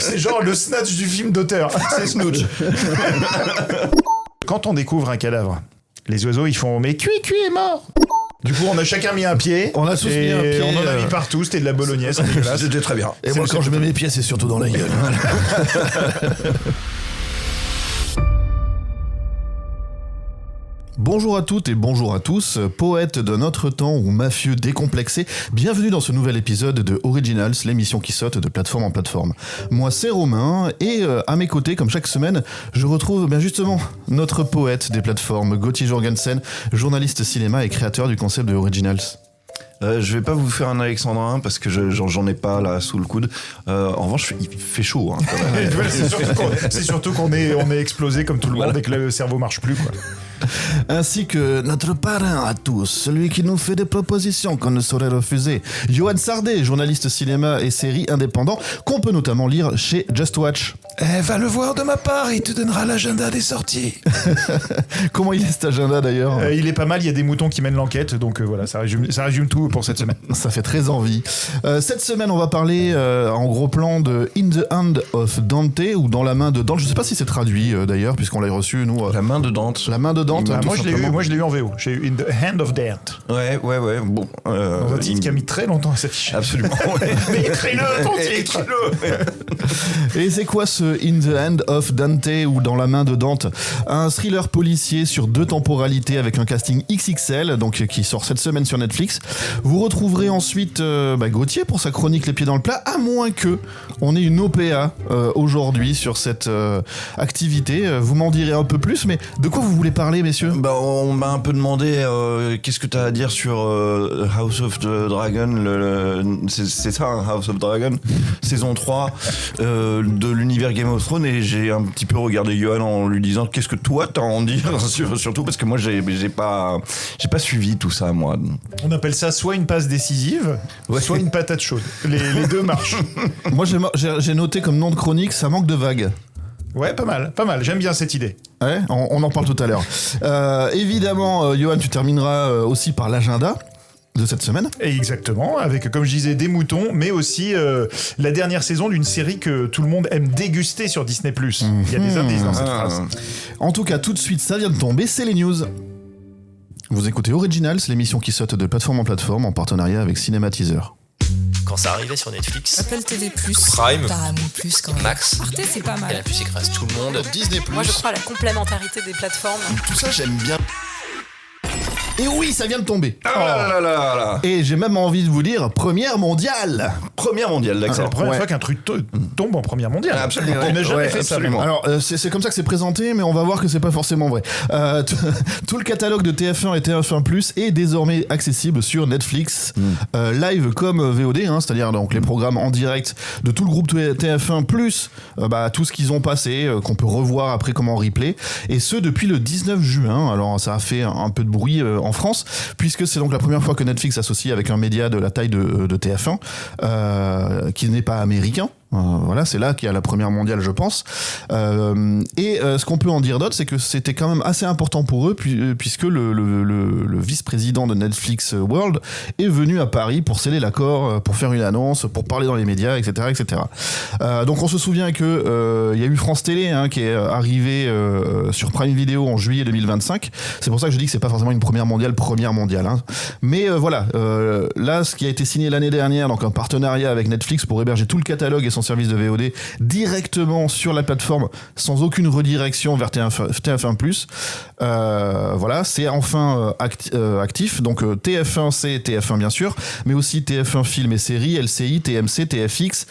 C'est genre le snatch du film d'auteur. C'est Snooch. Quand on découvre un cadavre, les oiseaux ils font mais cuit est mort. Du coup, on a chacun mis un pied. On a tous mis un pied. On en a mis partout. C'était de la bolognaise. C'était très bien. Et moi, quand je mets mes pieds, c'est surtout dans la gueule. Bonjour à toutes et bonjour à tous, poètes de notre temps ou mafieux décomplexés, bienvenue dans ce nouvel épisode de Originals, l'émission qui saute de plateforme en plateforme. Moi c'est Romain et à mes côtés, comme chaque semaine, je retrouve justement notre poète des plateformes, Gauthier Jorgensen, journaliste cinéma et créateur du concept de Originals. Je vais pas vous faire un alexandrin parce que j'en ai pas là sous le coude. En revanche, il fait chaud. Hein, quand même. c'est surtout qu'on est explosé comme tout le monde et que le cerveau marche plus, quoi. Ainsi que notre parrain à tous, celui qui nous fait des propositions qu'on ne saurait refuser, Johan Sardet, journaliste cinéma et séries indépendant, qu'on peut notamment lire chez Just Watch. Va le voir de ma part, il te donnera l'agenda des sorties. Comment il est cet agenda d'ailleurs ? Il est pas mal, il y a des moutons qui mènent l'enquête, donc voilà, ça résume tout pour cette semaine. Ça fait très envie. Cette semaine, on va parler en gros plan de In the Hand of Dante, ou Dans la main de Dante. Je sais pas si c'est traduit d'ailleurs, puisqu'on l'a reçu, nous. La main de Dante. La main de Dante. Moi je l'ai eu en VO. J'ai eu In the Hand of Dante. Ouais. Bon. Dans un titre qui a mis très longtemps à s'afficher. Absolument. Mais écris-le, ton titre. Et c'est quoi ce In the Hand of Dante ou Dans la main de Dante ? Un thriller policier sur 2 temporalités avec un casting XXL, donc qui sort cette semaine sur Netflix. Vous retrouverez ensuite Gauthier pour sa chronique Les Pieds dans le plat, à moins que on ait une OPA aujourd'hui sur cette activité. Vous m'en direz un peu plus, mais de quoi vous voulez parler, messieurs ? On m'a un peu demandé qu'est-ce que t'as à dire sur House of the Dragon, c'est ça, hein, House of Dragon, saison 3 de l'univers Game of Thrones, et j'ai un petit peu regardé Johan en lui disant qu'est-ce que toi t'as à en dire, surtout parce que moi j'ai pas suivi tout ça, moi. On appelle ça soit une passe décisive, soit une patate chaude. Les deux marchent. Moi j'ai noté comme nom de chronique, ça manque de vagues. Ouais, pas mal. J'aime bien cette idée. Ouais, on en parle tout à l'heure. Évidemment, Johan, tu termineras aussi par l'agenda de cette semaine. Et exactement, avec, comme je disais, des moutons, mais aussi la dernière saison d'une série que tout le monde aime déguster sur Disney+. Il y a des indices dans cette phrase. En tout cas, tout de suite, ça vient de tomber, c'est les news. Vous écoutez Originals, l'émission qui saute de plateforme en plateforme en partenariat avec Cinématiseur. Quand ça arrivait sur Netflix, Apple TV+, Prime, Paramount+, quand même. Max, Arte, c'est pas mal. Canal+, écrase tout le monde. Disney+. Moi, je crois à la complémentarité des plateformes. Tout ça, j'aime bien. Et oui, ça vient de tomber. Là. Et j'ai même envie de vous dire, première mondiale. Première mondiale, d'accord. C'est la première fois qu'un truc tombe en première mondiale. Absolument. On n'a jamais fait absolument. ça. Alors, c'est comme ça que c'est présenté, mais on va voir que c'est pas forcément vrai. Tout le catalogue de TF1 et TF1+, est désormais accessible sur Netflix, live comme VOD, c'est-à-dire donc les programmes en direct de tout le groupe TF1+, tout ce qu'ils ont passé, qu'on peut revoir après comme en replay, et ce depuis le 19 juin. Alors, ça a fait un peu de bruit en France, puisque c'est donc la première fois que Netflix s'associe avec un média de la taille de TF1, qui n'est pas américain. Voilà, c'est là qu'il y a la première mondiale, je pense. Ce qu'on peut en dire d'autre, c'est que c'était quand même assez important pour eux, puisque le vice-président de Netflix World est venu à Paris pour sceller l'accord, pour faire une annonce, pour parler dans les médias, etc., etc. Donc on se souvient que il y a eu France Télé qui est arrivé sur Prime Video en juillet 2025. C'est pour ça que je dis que c'est pas forcément une première mondiale. Mais voilà, là, ce qui a été signé l'année dernière, donc un partenariat avec Netflix pour héberger tout le catalogue et son service de VOD directement sur la plateforme sans aucune redirection vers TF1+. Voilà, c'est enfin actif. Donc TF1, c'est TF1 bien sûr, mais aussi TF1 Film et Séries, LCI, TMC, TFX,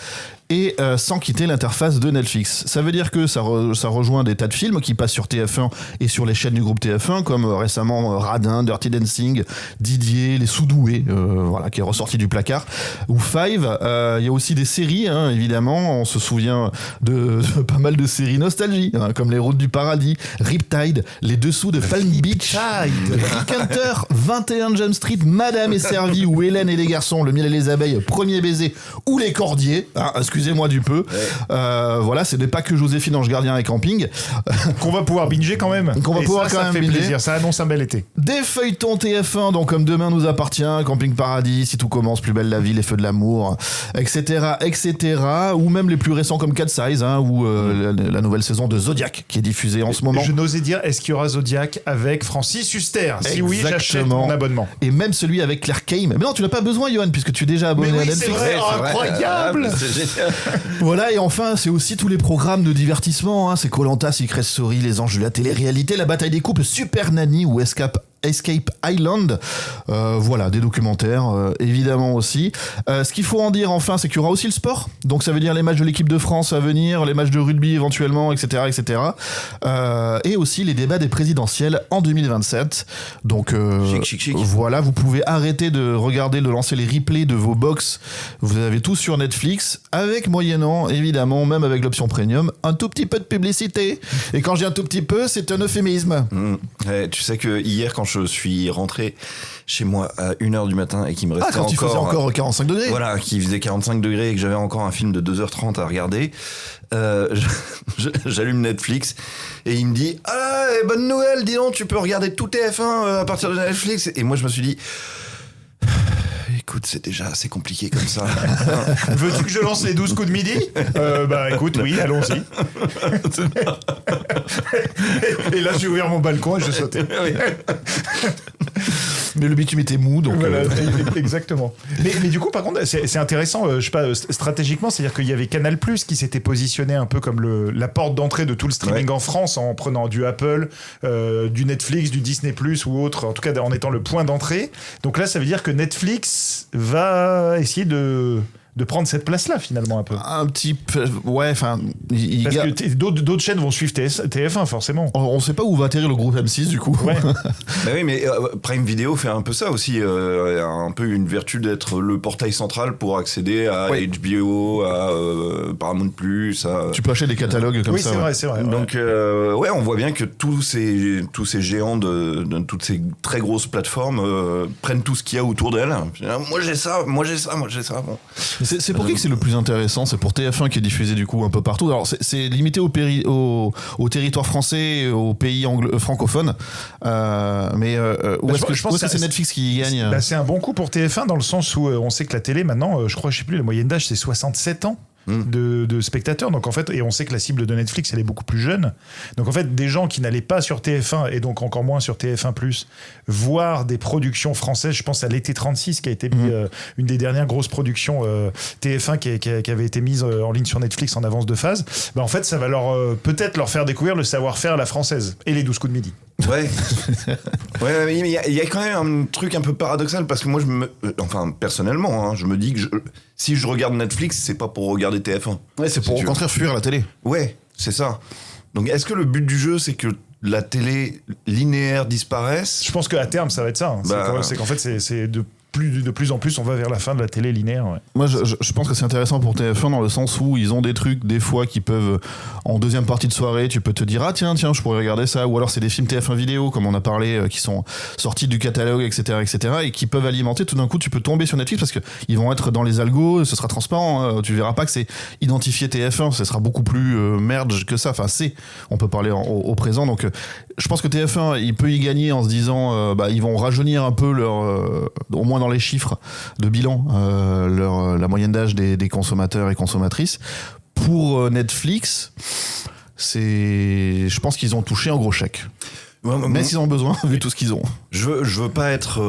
et sans quitter l'interface de Netflix. Ça veut dire que ça rejoint des tas de films qui passent sur TF1 et sur les chaînes du groupe TF1, comme récemment Radin, Dirty Dancing, Didier, Les Sous-Doués, qui est ressorti du placard, ou Five. Il y a aussi des séries, évidemment. On se souvient de pas mal de séries nostalgie, comme Les Routes du Paradis, Riptide, Les Dessous de Palm Beach, Rick Hunter, 21 Jump Street, Madame est servie, ou Hélène et les garçons, Le miel et les abeilles, Premier baiser, ou Les Cordiers. Excusez excusez-moi du peu. Voilà, ce n'est pas que Joséphine Ange Gardien et Camping. Qu'on va pouvoir binger quand même. Qu'on va Et pouvoir ça, quand ça même fait binger. plaisir. Ça annonce un bel été. Des feuilletons TF1, donc comme Demain nous appartient, Camping Paradis, Si tout commence, Plus belle la vie, Les feux de l'amour, etc., etc. Ou même les plus récents comme Cat Size, hein, ou la nouvelle saison de Zodiac qui est diffusée en ce moment. Je n'osais dire, est-ce qu'il y aura Zodiac avec Francis Huster? Si oui, j'achète Exactement. mon abonnement. Et même celui avec Claire Kame. Mais non, tu l'as pas besoin, Johan, puisque tu es déjà abonné Mais à oui, c'est Netflix. vrai, incroyable. C'est génial. Voilà, et enfin, c'est aussi tous les programmes de divertissement. Hein. C'est Koh-Lanta, Secret Story, Les Anges de la télé-réalité, La bataille des couples, Super Nanny ou Escape Island. Voilà, des documentaires, évidemment aussi. Ce qu'il faut en dire, enfin, c'est qu'il y aura aussi le sport. Donc, ça veut dire les matchs de l'équipe de France à venir, les matchs de rugby éventuellement, etc., etc. Et aussi les débats des présidentielles en 2027. Donc, Chic. voilà, vous pouvez arrêter de regarder, de lancer les replays de vos box. Vous avez tout sur Netflix, avec moyennant, évidemment, même avec l'option premium, un tout petit peu de publicité. Et quand j'ai un tout petit peu, c'est un euphémisme. Ouais, tu sais que hier, quand je suis rentré chez moi à 1h du matin et qu'il me restait Ah, quand il faisait encore 45 degrés. Voilà, qu'il faisait 45 degrés et que j'avais encore un film de 2h30 à regarder, j'allume Netflix et il me dit « Ah, bonne nouvelle, dis donc, tu peux regarder tout TF1 à partir de Netflix !» Et moi, je me suis dit « Écoute, c'est déjà assez compliqué comme ça. » Veux-tu que je lance les 12 coups de midi? Bah écoute, oui, allons-y. Et là, j'ai ouvert mon balcon et je sautais. Mais le bitume était mou, donc... Voilà, exactement. Mais du coup, par contre, c'est intéressant, je sais pas, stratégiquement, c'est-à-dire qu'il y avait Canal+, qui s'était positionné un peu comme la porte d'entrée de tout le streaming en France, en prenant du Apple, du Netflix, du Disney+, ou autre, en tout cas en étant le point d'entrée. Donc là, ça veut dire que Netflix va essayer de prendre cette place-là, finalement, un peu. Un petit peu... Ouais, enfin... Parce que d'autres chaînes vont suivre TF1, forcément. On sait pas où va atterrir le groupe M6, du coup. Ouais. Bah oui, mais Prime Video fait un peu ça aussi, un peu une vertu d'être le portail central pour accéder à HBO, à Paramount+, à... Tu peux acheter des catalogues comme Oui, ça. c'est vrai. Donc ouais, on voit bien que tous ces géants de toutes ces très grosses plateformes prennent tout ce qu'il y a autour d'elles. Moi j'ai ça. Bon. C'est pour qui que c'est le plus intéressant? C'est pour TF1 qui est diffusé du coup un peu partout. Alors c'est limité au territoire français, et aux pays francophones. Mais où est-ce que c'est Netflix qui gagne? C'est un bon coup pour TF1 dans le sens où on sait que la télé maintenant, je sais plus, la moyenne d'âge c'est 67 ans. De spectateurs, donc en fait, et on sait que la cible de Netflix elle est beaucoup plus jeune, donc en fait des gens qui n'allaient pas sur TF1 et donc encore moins sur TF1+, voir des productions françaises, je pense à l'été 36 qui a été une des dernières grosses productions TF1 qui avait été mise en ligne sur Netflix en avance de phase, en fait ça va peut-être leur faire découvrir le savoir-faire à la française et les 12 coups de midi. Ouais. Mais il y a quand même un truc un peu paradoxal parce que moi, personnellement, je me dis que si je regarde Netflix, c'est pas pour regarder TF1. Ouais, c'est pour au contraire fuir la télé. Ouais, c'est ça. Donc, est-ce que le but du jeu, c'est que la télé linéaire disparaisse? Je pense qu'à terme, ça va être ça. C'est qu'en fait, c'est de plus en plus, on va vers la fin de la télé linéaire. Ouais. Moi, je pense que c'est intéressant pour TF1 dans le sens où ils ont des trucs, des fois, qui peuvent, en deuxième partie de soirée, tu peux te dire, ah tiens, je pourrais regarder ça. Ou alors, c'est des films TF1 vidéo, comme on a parlé, qui sont sortis du catalogue, etc., et qui peuvent alimenter. Tout d'un coup, tu peux tomber sur Netflix parce qu'ils vont être dans les algos, ce sera transparent. Tu verras pas que c'est identifié TF1, ce sera beaucoup plus merge que ça. Enfin, on peut parler au présent. Donc, je pense que TF1, il peut y gagner en se disant, ils vont rajeunir un peu au moins dans les chiffres de bilan, la moyenne d'âge des consommateurs et consommatrices. Pour Netflix, je pense qu'ils ont touché un gros chèque. Mais s'ils ont besoin, vu tout ce qu'ils ont. Je veux pas être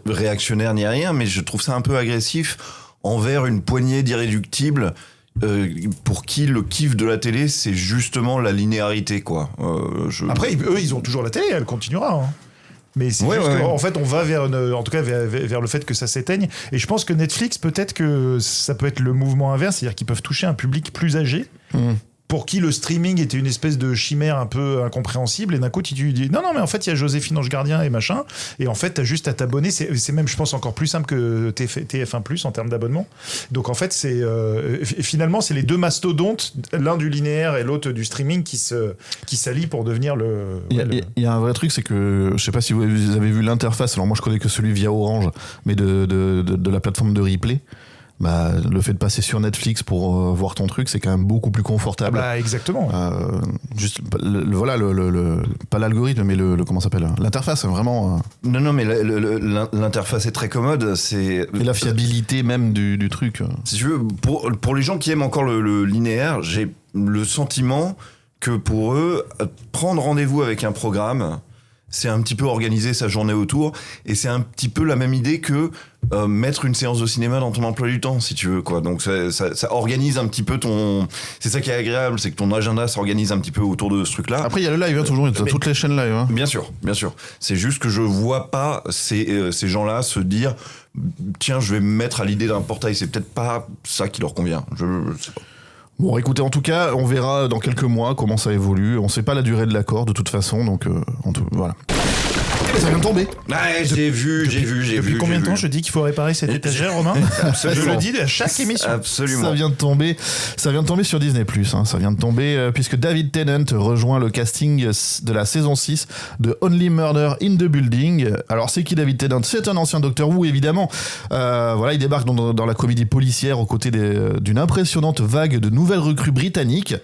réactionnaire ni rien, mais je trouve ça un peu agressif envers une poignée d'irréductibles pour qui le kiff de la télé, c'est justement la linéarité, quoi. Après, eux, ils ont toujours la télé, elle continuera. Hein. Mais c'est juste qu'en fait, on va vers le fait que ça s'éteigne. Et je pense que Netflix, peut-être que ça peut être le mouvement inverse, c'est-à-dire qu'ils peuvent toucher un public plus âgé. Pour qui le streaming était une espèce de chimère un peu incompréhensible, et d'un coup tu dis non mais en fait il y a Joséphine Ange Gardien et machin, et en fait t'as juste à t'abonner, c'est même je pense encore plus simple que TF1+ en termes d'abonnement. Donc en fait finalement c'est les deux mastodontes, l'un du linéaire et l'autre du streaming qui s'allient pour devenir il y a un vrai truc, c'est que je sais pas si vous avez vu l'interface, alors moi je connais que celui via Orange, mais de la plateforme de replay. le fait de passer sur Netflix pour voir ton truc, c'est quand même beaucoup plus confortable. Exactement. Juste, voilà, pas l'algorithme, mais comment ça s'appelle, l'interface, vraiment. Non, mais l'interface est très commode. Et la fiabilité même du truc. Si tu veux, pour les gens qui aiment encore le linéaire, j'ai le sentiment que pour eux, prendre rendez-vous avec un programme, c'est un petit peu organiser sa journée autour, et c'est un petit peu la même idée que mettre une séance de cinéma dans ton emploi du temps, si tu veux, quoi. Donc ça organise un petit peu c'est ça qui est agréable, c'est que ton agenda s'organise un petit peu autour de ce truc-là. Après il y a le live, toujours, il y a toutes les chaînes live. Bien sûr. C'est juste que je vois pas ces gens-là se dire tiens, je vais me mettre à l'idée d'un portail. C'est peut-être pas ça qui leur convient. Je sais pas. Bon, écoutez, en tout cas, on verra dans quelques mois comment ça évolue. On sait pas la durée de l'accord de toute façon, donc voilà. Ça vient de tomber. Ouais, j'ai vu. Depuis combien de temps je dis qu'il faut réparer cette étagère, Romain? Je le dis à chaque émission. Absolument. Ça vient de tomber sur Disney+. Ça vient de tomber puisque David Tennant rejoint le casting de la saison 6 de Only Murder in the Building. Alors, c'est qui David Tennant? C'est un ancien Doctor Who, évidemment. Voilà, il débarque dans la comédie policière aux côtés d'une impressionnante vague de nouvelles recrues britanniques.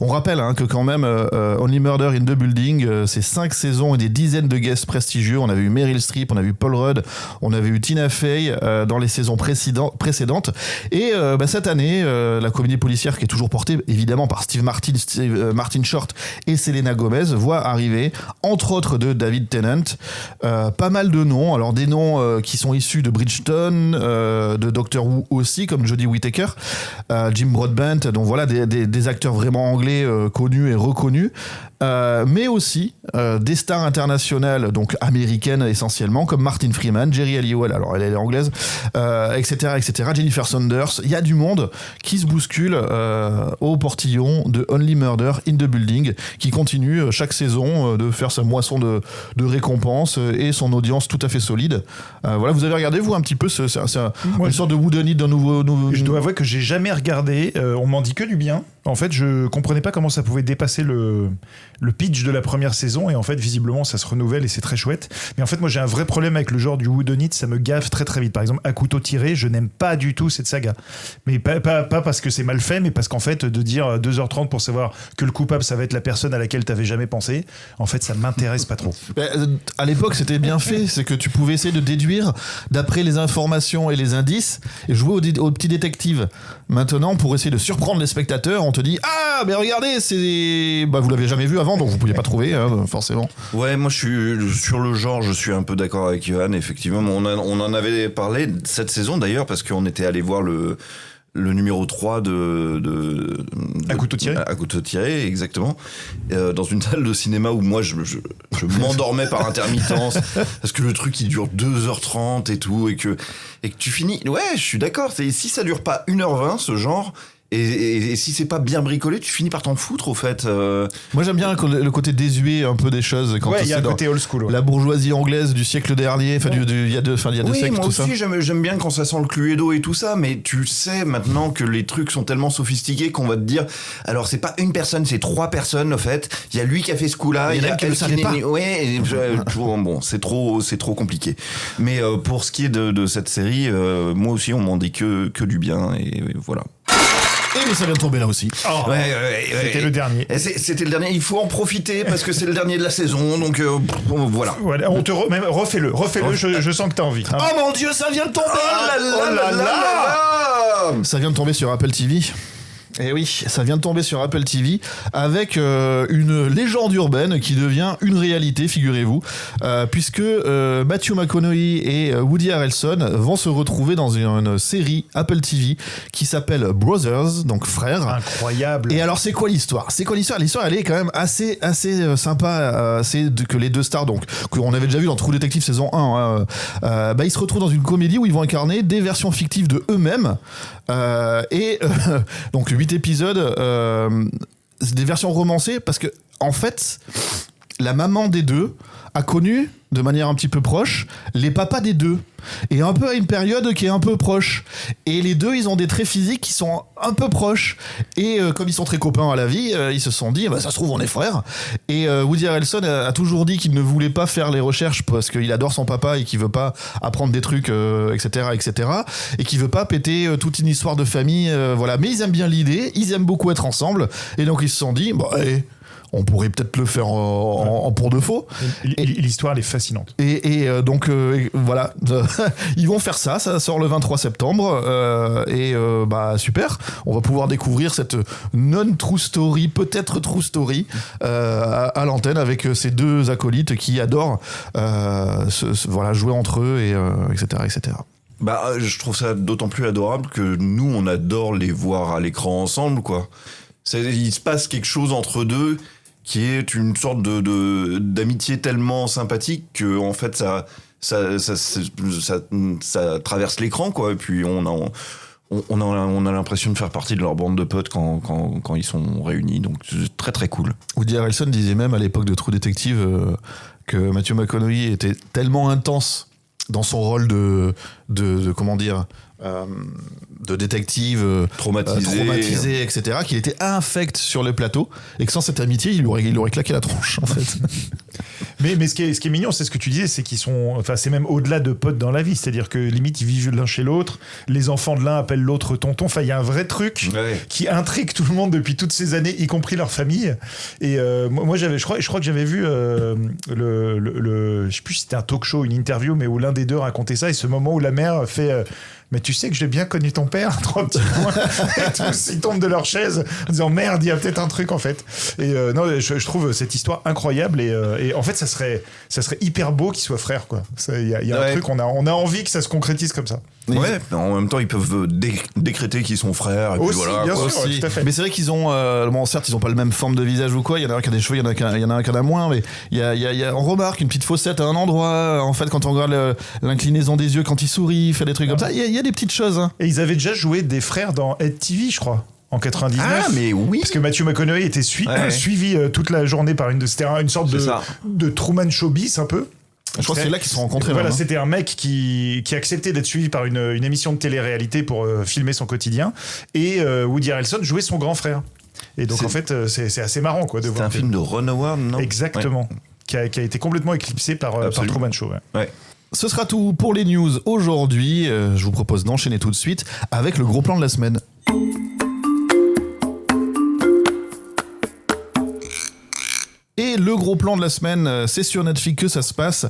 On rappelle que quand même, Only Murder in the Building, c'est 5 saisons et des dizaines de guests prestigieux. On avait eu Meryl Streep, on avait eu Paul Rudd, on avait eu Tina Fey dans les saisons précédentes. Et cette année, la comédie policière qui est toujours portée évidemment par Steve Martin Short et Selena Gomez voit arriver, entre autres de David Tennant, pas mal de noms. Alors des noms qui sont issus de Bridgerton, de Doctor Who aussi, comme Jodie Whittaker, Jim Broadbent, donc voilà des acteurs vraiment anglais connus et reconnus. Mais aussi des stars internationales, donc américaines essentiellement, comme Martin Freeman, Jerry Halliwell, alors elle est anglaise, etc., Jennifer Saunders. Il y a du monde qui se bouscule au portillon de Only Murder in the Building, qui continue chaque saison de faire sa moisson de récompenses et son audience tout à fait solide. Voilà, vous avez regardé, vous, un petit peu une sorte de whodunit d'un nouveau... Je dois avouer que j'ai jamais regardé, on m'en dit que du bien. En fait, je comprenais pas comment ça pouvait dépasser le pitch de la première saison, et en fait, visiblement, ça se renouvelle et c'est très chouette. Mais en fait, moi, j'ai un vrai problème avec le genre du whodunit, ça me gaffe très très vite. Par exemple, À couteau tiré, je n'aime pas du tout cette saga. Mais pas parce que c'est mal fait, mais parce qu'en fait, de dire 2h30 pour savoir que le coupable, ça va être la personne à laquelle t'avais jamais pensé, en fait, ça m'intéresse pas trop. À l'époque, c'était bien fait, c'est que tu pouvais essayer de déduire d'après les informations et les indices et jouer au petit détective. Maintenant, pour essayer de surprendre les spectateurs, on te dit mais regardez, vous l'avez jamais vu avant, donc vous pouviez pas trouver, forcément. Ouais, moi je suis sur le genre, je suis un peu d'accord avec Johan. Effectivement, on en avait parlé cette saison d'ailleurs, parce qu'on était allé voir le numéro 3 À couteau tiré. À couteau tiré, exactement. Dans une salle de cinéma où moi je m'endormais par intermittence, parce que le truc il dure 2h30 et tout, et que tu finis. Ouais, je suis d'accord. Si ça dure pas 1h20 ce genre. Et si c'est pas bien bricolé, tu finis par t'en foutre, au fait. Moi, j'aime bien le côté désuet un peu des choses. Quand il y a un côté old school. Ouais. La bourgeoisie anglaise du siècle dernier, il y a deux siècles, moi tout aussi, ça. J'aime bien quand ça sent le Cluedo et tout ça, mais tu sais maintenant que les trucs sont tellement sophistiqués qu'on va te dire, alors c'est pas une personne, c'est 3 personnes, en fait. Il y a lui qui a fait ce coup-là, il y en a qui ne le savait pas. Ouais, bon, c'est trop compliqué. Mais pour ce qui est de cette série, moi aussi, on m'en dit que du bien, et voilà. Mais ça vient de tomber là aussi. C'était le dernier. C'était le dernier. Il faut en profiter parce que c'est le dernier de la saison. Donc voilà. On te refais-le. Je sens que t'as envie. Oh mon Dieu, ça vient de tomber. Ça vient de tomber sur Apple TV. Et oui, ça vient de tomber sur Apple TV avec une légende urbaine qui devient une réalité, figurez-vous, puisque Matthew McConaughey et Woody Harrelson vont se retrouver dans une série Apple TV qui s'appelle Brothers, donc frères. Incroyable. Et alors, c'est quoi l'histoire ? L'histoire, elle est quand même assez sympa. C'est que les deux stars, donc qu'on avait déjà vu dans True Detective saison 1, ils se retrouvent dans une comédie où ils vont incarner des versions fictives de eux-mêmes. Donc 8 épisodes, des versions romancées, parce que en fait la maman des deux a connu, de manière un petit peu proche, les papas des deux. Et un peu à une période qui est un peu proche. Et les deux, ils ont des traits physiques qui sont un peu proches. Et comme ils sont très copains à la vie, ils se sont dit, ça se trouve, on est frères. Et Woody Harrelson a toujours dit qu'il ne voulait pas faire les recherches parce qu'il adore son papa et qu'il veut pas apprendre des trucs, etc., etc. Et qu'il veut pas péter toute une histoire de famille, voilà. Mais ils aiment bien l'idée, ils aiment beaucoup être ensemble. Et donc ils se sont dit, on pourrait peut-être le faire en pour de faux. L'histoire, elle est fascinante. Et donc, voilà, ils vont faire ça sort le 23 septembre, super, on va pouvoir découvrir cette non-true story, peut-être true story, à l'antenne avec ces deux acolytes qui adorent jouer entre eux, etc., etc. Je trouve ça d'autant plus adorable que nous, on adore les voir à l'écran ensemble, quoi. Il se passe quelque chose entre deux qui est une sorte d'amitié tellement sympathique que en fait ça traverse l'écran, quoi. Et puis on a l'impression de faire partie de leur bande de potes quand ils sont réunis, donc c'est très très cool. Woody Harrelson disait même à l'époque de True Detective que Matthew McConaughey était tellement intense dans son rôle de comment dire, de détective traumatisé, etc., qu'il était infect sur le plateau et que sans cette amitié, il aurait claqué la tronche, en fait. Mais ce qui est mignon, c'est ce que tu disais, c'est qu'ils sont, enfin, c'est même au-delà de potes dans la vie, c'est-à-dire que limite ils vivent l'un chez l'autre, les enfants de l'un appellent l'autre tonton, enfin il y a un vrai truc qui intrigue tout le monde depuis toutes ces années, y compris leur famille. Et moi je crois que j'avais vu je sais plus si c'était un talk show, une interview, mais où l'un des deux racontait ça, et ce moment où la mère fait mais tu sais que j'ai bien connu ton père, 3 petits points. Et tous ils tombent de leur chaise en disant merde, il y a peut-être un truc en fait. Et non, je trouve cette histoire incroyable, et en fait ça serait hyper beau qu'ils soient frères, quoi. Il y a un truc, on a envie que ça se concrétise comme ça. Ouais, en même temps ils peuvent décréter qu'ils sont frères, et puis aussi, voilà, bien quoi. sûr, tout à fait. Mais c'est vrai qu'ils ont certes ils ont pas le même forme de visage ou quoi, il y en a un qui a des cheveux, il y en a un qui en a moins, mais on remarque une petite fossette à un endroit, en fait, quand on regarde l'inclinaison des yeux quand il sourit, il fait des trucs comme ça, il y a des petites choses, hein. Et ils avaient déjà joué des frères dans Ed TV, je crois, en 99. Ah, mais oui. Parce que Matthew McConaughey était suivi toute la journée par c'était une sorte de Truman Showbiz un peu. Je crois que c'est là qu'ils se sont rencontrés. Voilà, même, hein. c'était un mec qui acceptait d'être suivi par une émission de télé-réalité pour filmer son quotidien, et Woody Harrelson jouait son grand frère. Et donc en fait c'est assez marrant, quoi, de voir. C'est un film de Ron Howard, non? Exactement. Ouais. Qui a été complètement éclipsé par Truman Show. Ouais. Ce sera tout pour les news aujourd'hui. Je vous propose d'enchaîner tout de suite avec le gros plan de la semaine. Et le gros plan de la semaine, c'est sur Netflix que ça se passe,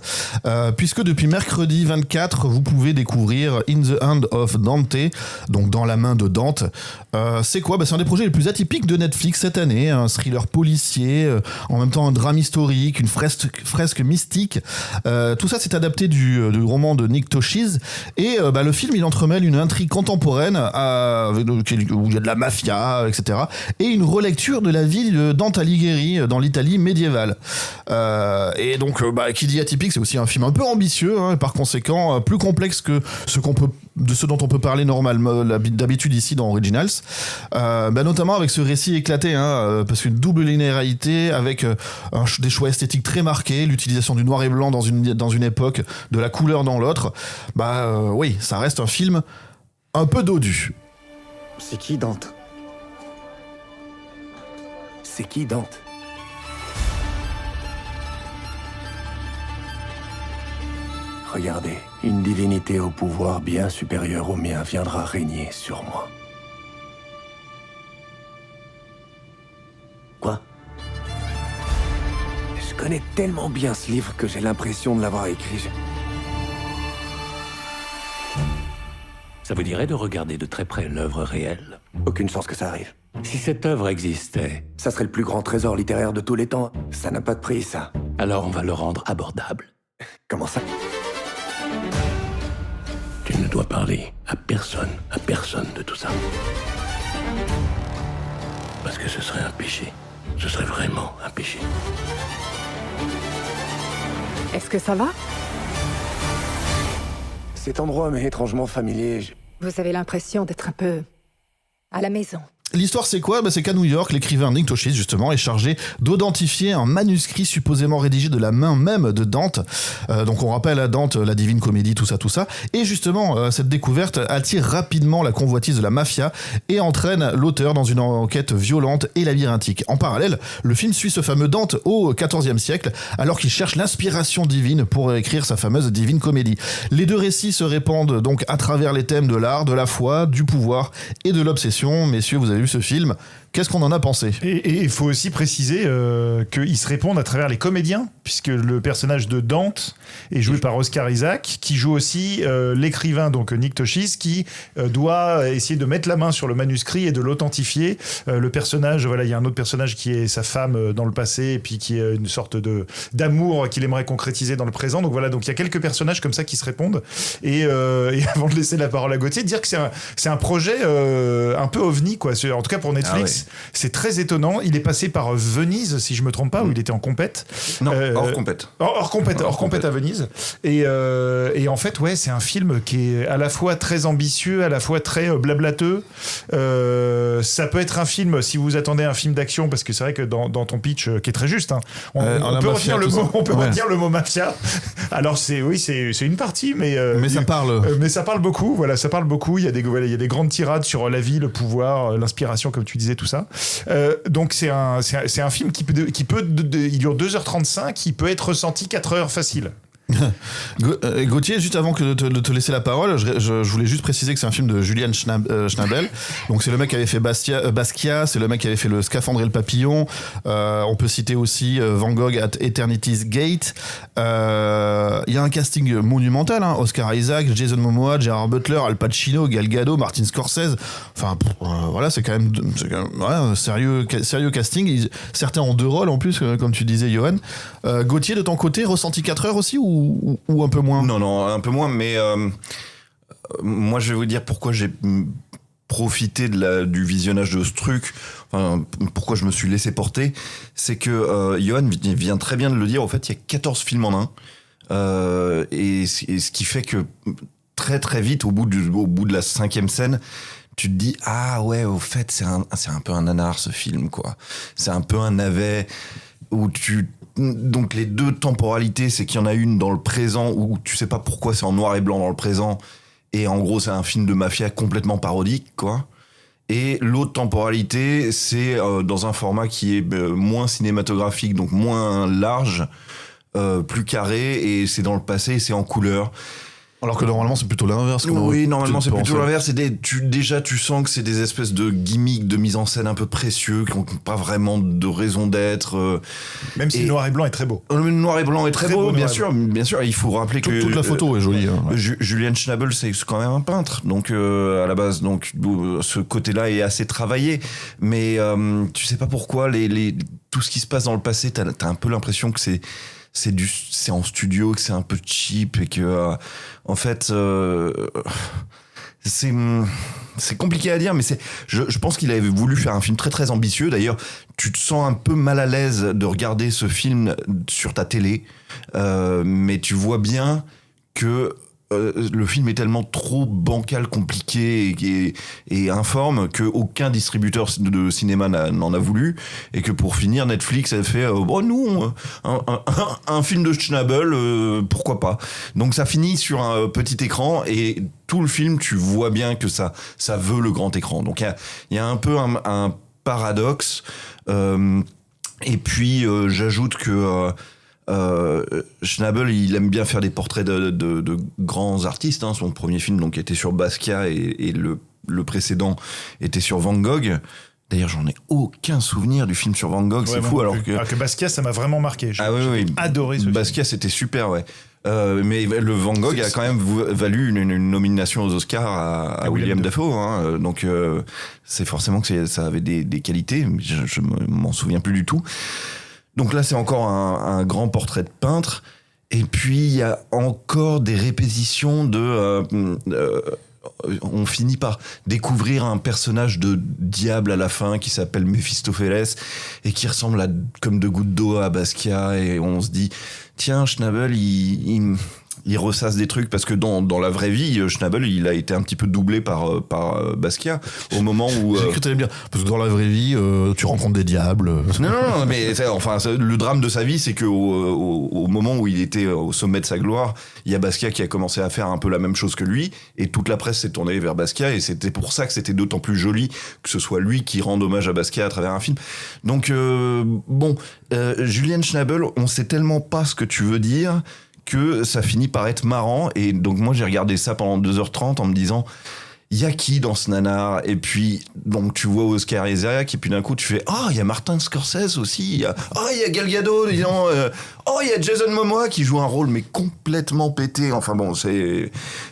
puisque depuis mercredi 24, vous pouvez découvrir In the Hand of Dante, donc dans la main de Dante. C'est quoi ? C'est un des projets les plus atypiques de Netflix cette année, un thriller policier, en même temps un drame historique, une fresque mystique. Tout ça, c'est adapté du roman de Nick Tosches, et le film, il entremêle une intrigue contemporaine où il y a de la mafia, etc., et une relecture de la vie de Dante Alighieri dans l'Italie médiévale. Et donc, qui dit atypique, c'est aussi un film un peu ambitieux, hein, et par conséquent plus complexe que ce dont on peut parler normalement d'habitude ici dans Originals, notamment avec ce récit éclaté, hein, parce qu'une double linéarité avec des choix esthétiques très marqués, l'utilisation du noir et blanc dans une époque, de la couleur dans l'autre. Oui, ça reste un film un peu dodu. C'est qui Dante ? C'est qui Dante ? Regardez, une divinité au pouvoir bien supérieur au mien viendra régner sur moi. Quoi ? Je connais tellement bien ce livre que j'ai l'impression de l'avoir écrit. Ça vous dirait de regarder de très près l'œuvre réelle ? Aucune chance que ça arrive. Si cette œuvre existait, Ça serait le plus grand trésor littéraire de tous les temps. Ça n'a pas de prix, ça. alors on va le rendre abordable. Comment ça ? Tu ne dois parler à personne de tout ça. Parce que ce serait un péché. Ce serait vraiment un péché. Est-ce que ça va ? Cet endroit m'est étrangement familier. Vous avez l'impression d'être un peu à la maison. L'histoire, c'est quoi ? C'est qu'à New York, l'écrivain Nick Tosches, justement, est chargé d'identifier un manuscrit supposément rédigé de la main même de Dante. Donc on rappelle à Dante la Divine Comédie, tout ça. Et justement, cette découverte attire rapidement la convoitise de la mafia et entraîne l'auteur dans une enquête violente et labyrinthique. En parallèle, le film suit ce fameux Dante au XIVe siècle, alors qu'il cherche l'inspiration divine pour écrire sa fameuse Divine Comédie. Les deux récits se répandent donc à travers les thèmes de l'art, de la foi, du pouvoir et de l'obsession. Messieurs, vous avez vu ce film, qu'est-ce qu'on en a pensé ? Et il faut aussi préciser qu'ils se répondent à travers les comédiens, puisque le personnage de Dante est joué par Oscar Isaac, qui joue aussi l'écrivain, donc Nick Tosches, qui doit essayer de mettre la main sur le manuscrit et de l'authentifier. Le personnage, voilà, il y a un autre personnage qui est sa femme dans le passé, et puis qui est une sorte d'amour qu'il aimerait concrétiser dans le présent. Donc voilà, donc il y a quelques personnages comme ça qui se répondent. Et avant de laisser la parole à Gauthier, dire que c'est un projet un peu ovni, quoi. En tout cas pour Netflix, c'est très étonnant. Il est passé par Venise, si je me trompe pas, où il était en compète. Non, hors compète. Hors compète à Venise. Et en fait, ouais, c'est un film qui est à la fois très ambitieux, à la fois très blablateux. Ça peut être un film, si vous attendez un film d'action, parce que c'est vrai que dans ton pitch, qui est très juste, hein, on peut retenir le mot mafia. Alors c'est une partie, mais ça parle. Mais ça parle beaucoup. Voilà, ça parle beaucoup. Il y a des grandes tirades sur la vie, le pouvoir, l'inspiration, comme tu disais, tout ça. Donc c'est un film qui peut il dure 2h35, il peut être ressenti 4 heures facile. Gauthier, juste avant de te laisser la parole, je voulais juste préciser que c'est un film de Julian Schnabel. Donc c'est le mec qui avait fait Basquiat, c'est le mec qui avait fait Le Scaphandre et le Papillon. On peut citer aussi Van Gogh at Eternity's Gate. Il y a un casting monumental, hein. Oscar Isaac, Jason Momoa, Gerard Butler, Al Pacino, Gal Gadot, Martin Scorsese. Enfin voilà, c'est quand même un sérieux casting. Certains ont 2 rôles en plus, comme tu disais, Johan. Gauthier, de ton côté, ressenti 4 heures aussi ou un peu moins ? Non, un peu moins, mais moi je vais vous dire pourquoi j'ai profité du visionnage de ce truc, enfin, pourquoi je me suis laissé porter, c'est que Johan vient très bien de le dire, en fait il y a 14 films en un, et ce qui fait que très très vite, au bout de la 5e scène, tu te dis ah ouais, au fait c'est un peu un nanar ce film, quoi. C'est un peu un navet où donc les 2 temporalités, c'est qu'il y en a une dans le présent où tu sais pas pourquoi c'est en noir et blanc dans le présent, et en gros c'est un film de mafia complètement parodique, quoi. Et l'autre temporalité, c'est dans un format qui est moins cinématographique, donc moins large, plus carré, et c'est dans le passé et c'est en couleur. Alors que normalement c'est plutôt l'inverse. Oui, normalement c'est plutôt l'inverse. Déjà tu sens que c'est des espèces de gimmicks de mise en scène un peu précieux qui n'ont pas vraiment de raison d'être. Même si le noir et blanc est très beau. Le noir et blanc est très beau, bien sûr. Il faut rappeler que toute la photo est jolie. Julian Schnabel, c'est quand même un peintre, donc à la base, donc ce côté-là est assez travaillé. Mais tu sais pas pourquoi tout ce qui se passe dans le passé, t'as un peu l'impression que c'est en studio, que c'est un peu cheap, et que en fait c'est compliqué à dire, mais je pense qu'il avait voulu faire un film très très ambitieux. D'ailleurs, tu te sens un peu mal à l'aise de regarder ce film sur ta télé, mais tu vois bien que le film est tellement trop bancal, compliqué et informe qu'aucun distributeur de cinéma n'en a voulu, et que pour finir, Netflix a fait un film de Schnabel, pourquoi pas. Donc ça finit sur un petit écran, et tout le film, tu vois bien que ça veut le grand écran. Donc il y a un peu un paradoxe. Et puis j'ajoute que Schnabel, il aime bien faire des portraits de grands artistes, hein. Son premier film donc était sur Basquiat, et le précédent était sur Van Gogh. D'ailleurs, j'en ai aucun souvenir du film sur Van Gogh, c'est fou. Alors que Basquiat, ça m'a vraiment marqué. J'ai adoré ce Basquiat, c'était super, ouais. Mais le Van Gogh a quand même valu une nomination aux Oscars à William Dafoe, hein. Donc c'est forcément que ça avait des qualités. Je m'en souviens plus du tout. Donc là, c'est encore un grand portrait de peintre. Et puis, il y a encore des répétitions on finit par découvrir un personnage de diable à la fin qui s'appelle Mephistopheles et qui ressemble comme 2 gouttes d'eau à Basquiat. Et on se dit, tiens, Schnabel, il ressasse des trucs parce que dans la vraie vie, Schnabel, il a été un petit peu doublé par Basquiat au moment où. J'ai cru que t'allais bien. Parce que dans la vraie vie, tu rencontres des diables. Non, mais le drame de sa vie, c'est que au moment où il était au sommet de sa gloire, il y a Basquiat qui a commencé à faire un peu la même chose que lui, et toute la presse s'est tournée vers Basquiat, et c'était pour ça que c'était d'autant plus joli que ce soit lui qui rende hommage à Basquiat à travers un film. Donc Julian Schnabel, on sait tellement pas ce que tu veux dire que ça finit par être marrant, et donc moi j'ai regardé ça pendant 2h30 en me disant il y a qui dans ce nanar, et puis donc tu vois Oscar Isaac, et puis d'un coup tu fais il y a Martin Scorsese aussi, il y a Gal Gadot, disons, il y a Jason Momoa qui joue un rôle mais complètement pété. Enfin bon, c'est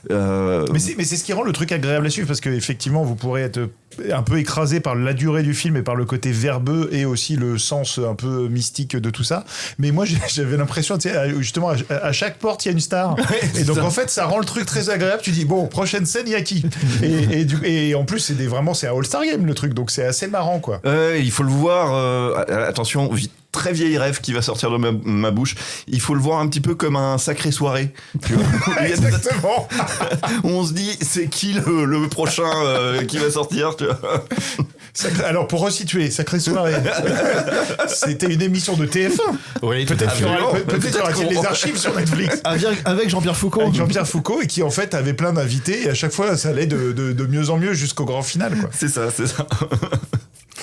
mais c'est ce qui rend le truc agréable à suivre, parce que effectivement vous pourrez être un peu écrasé par la durée du film et par le côté verbeux et aussi le sens un peu mystique de tout ça, mais moi j'avais l'impression, tu sais, justement à chaque porte il y a une star, et donc en fait ça rend le truc très agréable. Tu dis bon, prochaine scène il y a qui, et en plus c'est un All-Star Game le truc, donc c'est assez marrant quoi. Il faut le voir, attention, très vieille rêve qui va sortir de ma bouche. Il faut le voir un petit peu comme un sacré soirée. Exactement. On se dit, c'est qui le prochain qui va sortir, tu vois. Alors, pour resituer, Sacré Soirée, c'était une émission de TF1. Oui, peut-être y aura-t-il les archives sur Netflix. Avec Jean-Pierre Foucault. Avec Jean-Pierre Foucault, et qui en fait avait plein d'invités, et à chaque fois ça allait de mieux en mieux jusqu'au grand final, quoi. C'est ça.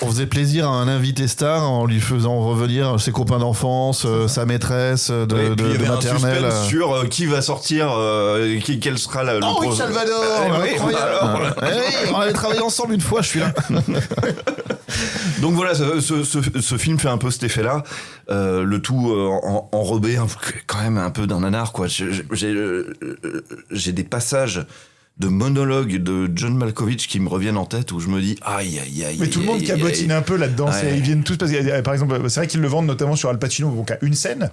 On faisait plaisir à un invité star en lui faisant revenir ses copains d'enfance, sa maîtresse de maternelle. Un suspense sur qui va sortir, quel sera le oui, Salvador, incroyable. On avait travaillé ensemble une fois, je suis là. Donc voilà, ce film fait un peu cet effet-là, le tout enrobé quand même un peu d'un nanar, quoi. J'ai des passages de monologues de John Malkovich qui me reviennent en tête, où je me dis aïe. Mais tout le monde cabotine un peu là-dedans. Ils viennent tous parce que, par exemple, c'est vrai qu'ils le vendent notamment sur Al Pacino, donc à une scène,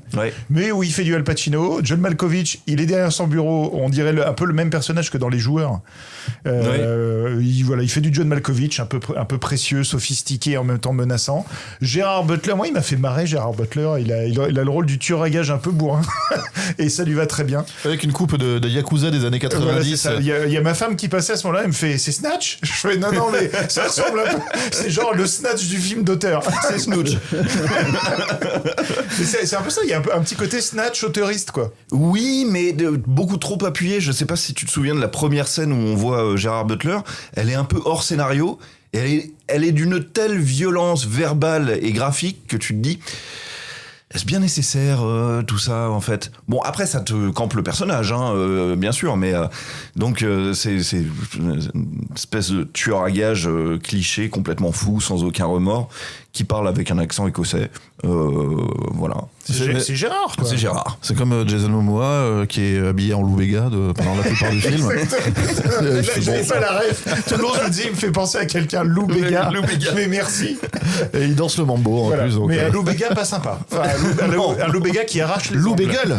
mais où il fait du Al Pacino. John Malkovich, il est derrière son bureau, on dirait un peu le même personnage que dans Les Joueurs. Il fait du John Malkovich, un peu précieux, sophistiqué et en même temps menaçant. Gérard Butler, moi il m'a fait marrer. Gérard Butler, il a le rôle du tueur à gages un peu bourrin et ça lui va très bien. Avec une coupe de Yakuza des années 90. Il y a ma femme qui passait à ce moment-là, elle me fait c'est Snatch. Je fais non mais ça ressemble un peu, c'est genre le Snatch du film d'auteur, c'est Snooch. c'est un peu ça, il y a un petit côté Snatch auteuriste, quoi. Oui, mais beaucoup trop appuyé. Je sais pas si tu te souviens de la première scène où on voit Gérard Butler, elle est un peu hors scénario, et elle est d'une telle violence verbale et graphique que tu te dis est-ce bien nécessaire tout ça, en fait? Bon, après ça te campe le personnage, bien sûr, mais donc c'est une espèce de tueur à gages cliché, complètement fou, sans aucun remords, qui parle avec un accent écossais. Voilà. C'est Gérard, quoi. C'est Gérard. C'est comme Jason Momoa qui est habillé en Lou Bega pendant la plupart du film. J'avais pas la rêve. Tout le monde me dit, il me fait penser à quelqu'un, Lou Bega. Mais merci. Et il danse le mambo en plus. Donc, mais un Lou Bega pas sympa. Enfin, un Lou Bega qui arrache les Lou Bagel.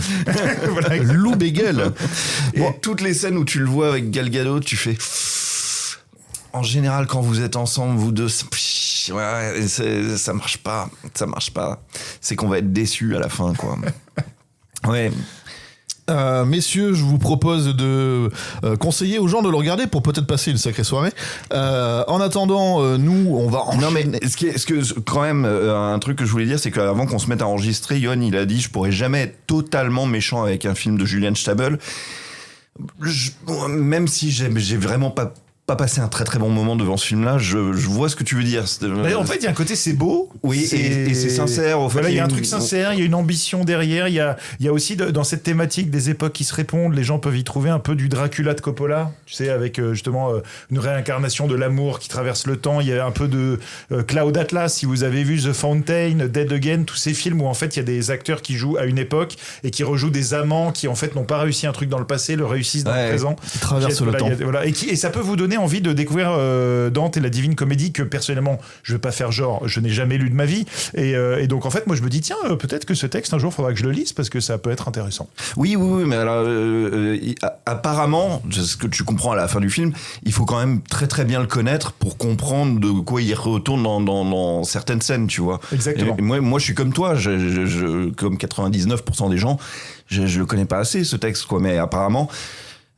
Voilà, Lou Bagel. Et toutes les scènes où tu le vois avec Gal Gadot, tu fais... En général, quand vous êtes ensemble, vous deux, ça marche pas. C'est qu'on va être déçus à la fin, quoi. Ouais. Messieurs, je vous propose de conseiller aux gens de le regarder pour peut-être passer une sacrée soirée. En attendant, nous, on va enchaîner. Non, mais ce que quand même, un truc que je voulais dire, c'est qu'avant qu'on se mette à enregistrer, Yoann, il a dit, je pourrais jamais être totalement méchant avec un film de Julian Schnabel. Même si j'ai vraiment pas passé un très très bon moment devant ce film-là, je vois ce que tu veux dire. Mais en fait, il y a un côté, c'est beau. Oui, et c'est sincère. Voilà, il y a un truc sincère, il y a une ambition derrière. Il y a aussi, dans cette thématique des époques qui se répondent, les gens peuvent y trouver un peu du Dracula de Coppola, tu sais, avec justement une réincarnation de l'amour qui traverse le temps. Il y a un peu de Cloud Atlas, si vous avez vu The Fountain, Dead Again, tous ces films où en fait il y a des acteurs qui jouent à une époque et qui rejouent des amants qui en fait n'ont pas réussi un truc dans le passé, le réussissent dans le présent. Qui traversent le temps. Et ça peut vous donner donnait envie de découvrir Dante et la Divine Comédie, que personnellement, je vais pas faire genre, je n'ai jamais lu de ma vie. Et donc, en fait, moi, je me dis, tiens, peut-être que ce texte, un jour, il faudra que je le lise parce que ça peut être intéressant. Oui, mais alors, apparemment, ce que tu comprends à la fin du film, il faut quand même très très bien le connaître pour comprendre de quoi il retourne dans certaines scènes, tu vois. Exactement. Et moi, je suis comme toi, comme 99% des gens, je le connais pas assez, ce texte, quoi. Mais apparemment,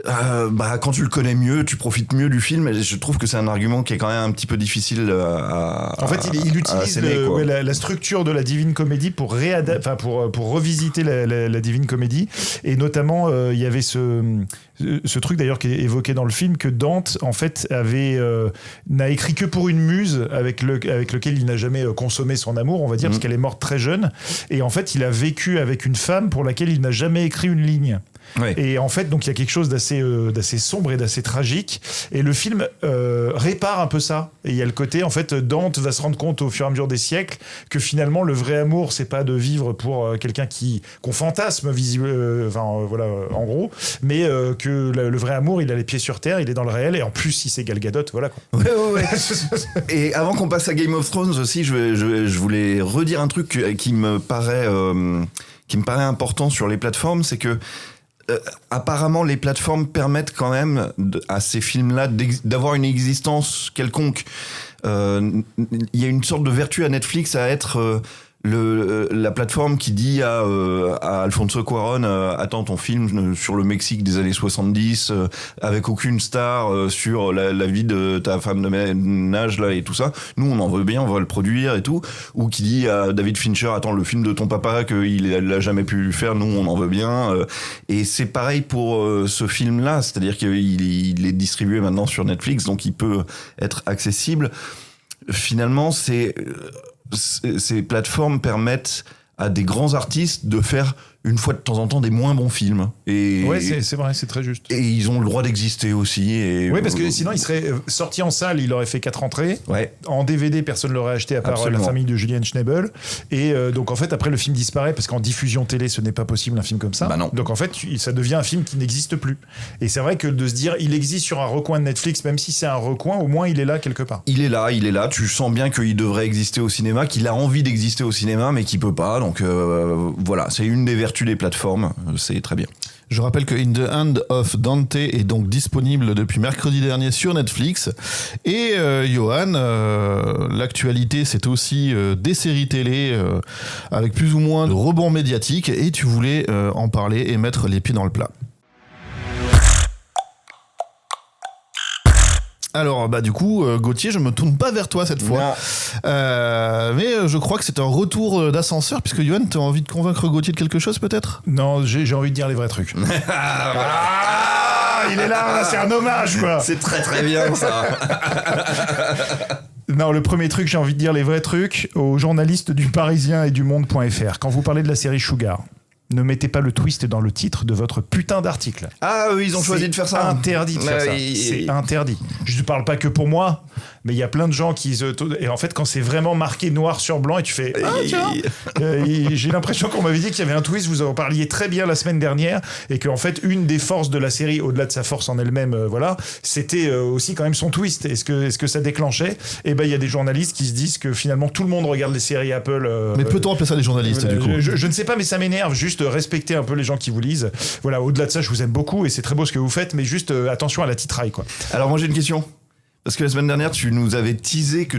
quand tu le connais mieux, tu profites mieux du film. Et je trouve que c'est un argument qui est quand même un petit peu difficile En fait, il utilise la structure de la Divine Comédie pour revisiter la Divine Comédie. Et notamment, il y avait ce truc d'ailleurs qui est évoqué dans le film, que Dante en fait n'a écrit que pour une muse avec lequel il n'a jamais consommé son amour, on va dire, parce qu'elle est morte très jeune. Et en fait, il a vécu avec une femme pour laquelle il n'a jamais écrit une ligne. Ouais. Et en fait, donc il y a quelque chose d'assez sombre et d'assez tragique. Et le film répare un peu ça. Et il y a le côté, en fait, Dante va se rendre compte au fur et à mesure des siècles que finalement le vrai amour, c'est pas de vivre pour quelqu'un qu'on fantasme en gros, mais que le vrai amour, il a les pieds sur terre, il est dans le réel. Et en plus, si c'est Gal Gadot, voilà quoi. Ouais. Et avant qu'on passe à Game of Thrones aussi, je voulais redire un truc qui me paraît important sur les plateformes, c'est que apparemment, les plateformes permettent quand même à ces films-là d'avoir une existence quelconque. Il y a une sorte de vertu à Netflix à être la plateforme qui dit à Alfonso Cuarón, attends, ton film sur le Mexique des années 70 avec aucune star sur la vie de ta femme de ménage là et tout ça, nous on en veut bien, on va le produire et tout. Ou qui dit à David Fincher, attends, le film de ton papa qu'il l'a jamais pu faire, nous on en veut bien. Et c'est pareil pour ce film là, c'est-à-dire qu'il est distribué maintenant sur Netflix, donc il peut être accessible. Finalement, ces plateformes permettent à des grands artistes de faire une fois de temps en temps des moins bons films. Ouais, c'est vrai, c'est très juste. Et ils ont le droit d'exister aussi. Oui, parce que sinon, il serait sorti en salle, il aurait fait 4 entrées. Ouais. En DVD, personne ne l'aurait acheté à part la famille de Julien Schnabel. Et donc, en fait, après, le film disparaît parce qu'en diffusion télé, ce n'est pas possible un film comme ça. Bah non. Donc, en fait, ça devient un film qui n'existe plus. Et c'est vrai que de se dire, il existe sur un recoin de Netflix, même si c'est un recoin, au moins, il est là quelque part. Il est là. Tu sens bien qu'il devrait exister au cinéma, qu'il a envie d'exister au cinéma, mais qu'il peut pas. Donc, voilà, c'est une des vertus des plateformes. C'est très bien. Je rappelle que In the Hand of Dante est donc disponible depuis mercredi dernier sur Netflix. Et Johan, l'actualité, c'est aussi des séries télé avec plus ou moins de rebonds médiatiques. Et tu voulais en parler et mettre les pieds dans le plat. Alors du coup Gauthier, je me tourne pas vers toi cette fois, mais je crois que c'est un retour d'ascenseur, puisque Yoann, tu as envie de convaincre Gauthier de quelque chose peut-être? Non, j'ai envie de dire les vrais trucs. Il est là, c'est un hommage quoi. C'est très très bien ça. Non, le premier truc, j'ai envie de dire les vrais trucs aux journalistes du Parisien et du Monde.fr. Quand vous parlez de la série Sugar, ne mettez pas le twist dans le titre de votre putain d'article. Ah oui, ils ont choisi de faire ça. Interdit de faire ça. C'est interdit. Je ne parle pas que pour moi, mais il y a plein de gens qui... Et en fait, quand c'est vraiment marqué noir sur blanc et tu fais... Ah tiens j'ai l'impression qu'on m'avait dit qu'il y avait un twist, vous en parliez très bien la semaine dernière, et qu'en fait, une des forces de la série, au-delà de sa force en elle-même, c'était aussi quand même son twist. Est-ce que ça déclenchait? Et ben il y a des journalistes qui se disent que finalement, tout le monde regarde les séries Apple. Mais peut-on appeler ça des journalistes du coup? Je ne sais pas, mais ça m'énerve. Juste respecter un peu les gens qui vous lisent. Voilà, au-delà de ça, je vous aime beaucoup et c'est très beau ce que vous faites, mais juste attention à la titraille, quoi. Alors moi j'ai une question. Parce que la semaine dernière, tu nous avais teasé que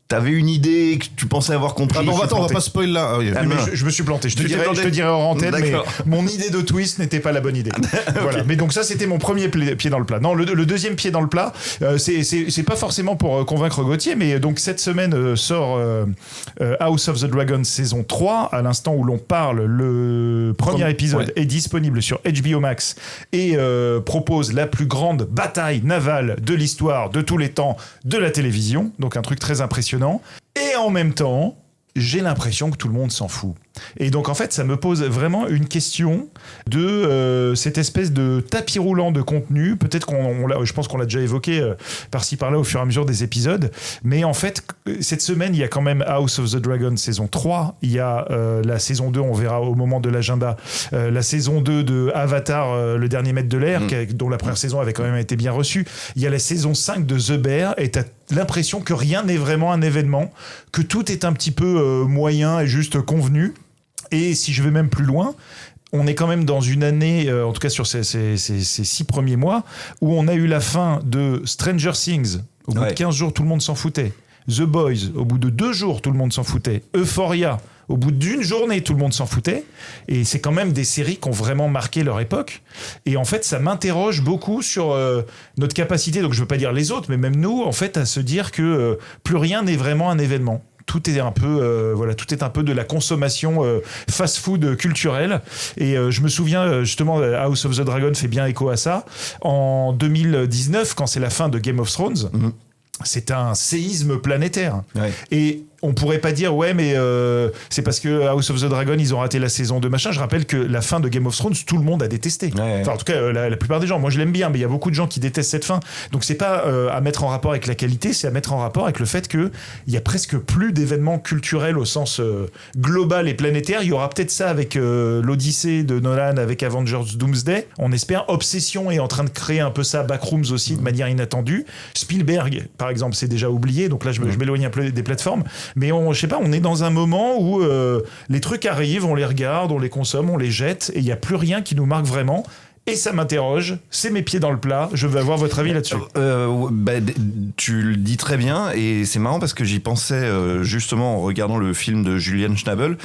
t'avais une idée, que tu pensais avoir compris. Ah bon, attends, on va pas spoil là. Ah oui, mais je me suis planté. Je te dirai en antenne, mais mon idée de twist n'était pas la bonne idée. Voilà. Okay. Mais donc ça, c'était mon premier pied dans le plat. Non, le deuxième pied dans le plat, c'est pas forcément pour convaincre Gauthier, mais donc cette semaine sort House of the Dragon saison 3. À l'instant où l'on parle, le premier épisode est disponible sur HBO Max et propose la plus grande bataille navale de l'histoire de tous les temps de la télévision. Donc un truc très impressionnant. Et en même temps, j'ai l'impression que tout le monde s'en fout. Et donc en fait ça me pose vraiment une question de cette espèce de tapis roulant de contenu. Peut-être je pense qu'on l'a déjà évoqué par-ci par-là au fur et à mesure des épisodes, mais en fait cette semaine il y a quand même House of the Dragon saison 3, il y a la saison 2, on verra au moment de l'agenda, la saison 2 de Avatar, le dernier maître de l'air, dont la première saison avait quand même été bien reçue. Il y a la saison 5 de The Bear, et t'as l'impression que rien n'est vraiment un événement, que tout est un petit peu moyen et juste convenu. Et si je vais même plus loin, on est quand même dans une année, en tout cas sur ces 6 premiers mois, où on a eu la fin de Stranger Things. Au bout de 15 jours, tout le monde s'en foutait. The Boys, au bout de 2 jours, tout le monde s'en foutait. Euphoria, au bout d'une journée, tout le monde s'en foutait. Et c'est quand même des séries qui ont vraiment marqué leur époque. Et en fait, ça m'interroge beaucoup sur notre capacité, donc je ne veux pas dire les autres, mais même nous, en fait, à se dire que plus rien n'est vraiment un événement. Tout est un peu, tout est un peu de la consommation fast-food culturelle. Et je me souviens, justement, House of the Dragon fait bien écho à ça. En 2019, quand c'est la fin de Game of Thrones, c'est un séisme planétaire. Ouais. Et on pourrait pas dire mais c'est parce que House of the Dragon ils ont raté la saison 2 machin. Je rappelle que la fin de Game of Thrones tout le monde a détesté. Enfin en tout cas la plupart des gens. Moi je l'aime bien, mais il y a beaucoup de gens qui détestent cette fin. Donc c'est pas à mettre en rapport avec la qualité, c'est à mettre en rapport avec le fait que il y a presque plus d'événements culturels au sens global et planétaire. Il y aura peut-être ça avec l'Odyssée de Nolan, avec Avengers Doomsday. On espère. Obsession est en train de créer un peu ça. Backrooms aussi de manière inattendue. Spielberg par exemple c'est déjà oublié. Donc là je m'éloigne un peu des plateformes. Mais je sais pas, on est dans un moment où les trucs arrivent, on les regarde, on les consomme, on les jette, et il n'y a plus rien qui nous marque vraiment. Et ça m'interroge, c'est mes pieds dans le plat, je veux avoir votre avis là-dessus. Tu le dis très bien, et c'est marrant parce que j'y pensais justement en regardant le film de Julian Schnabel.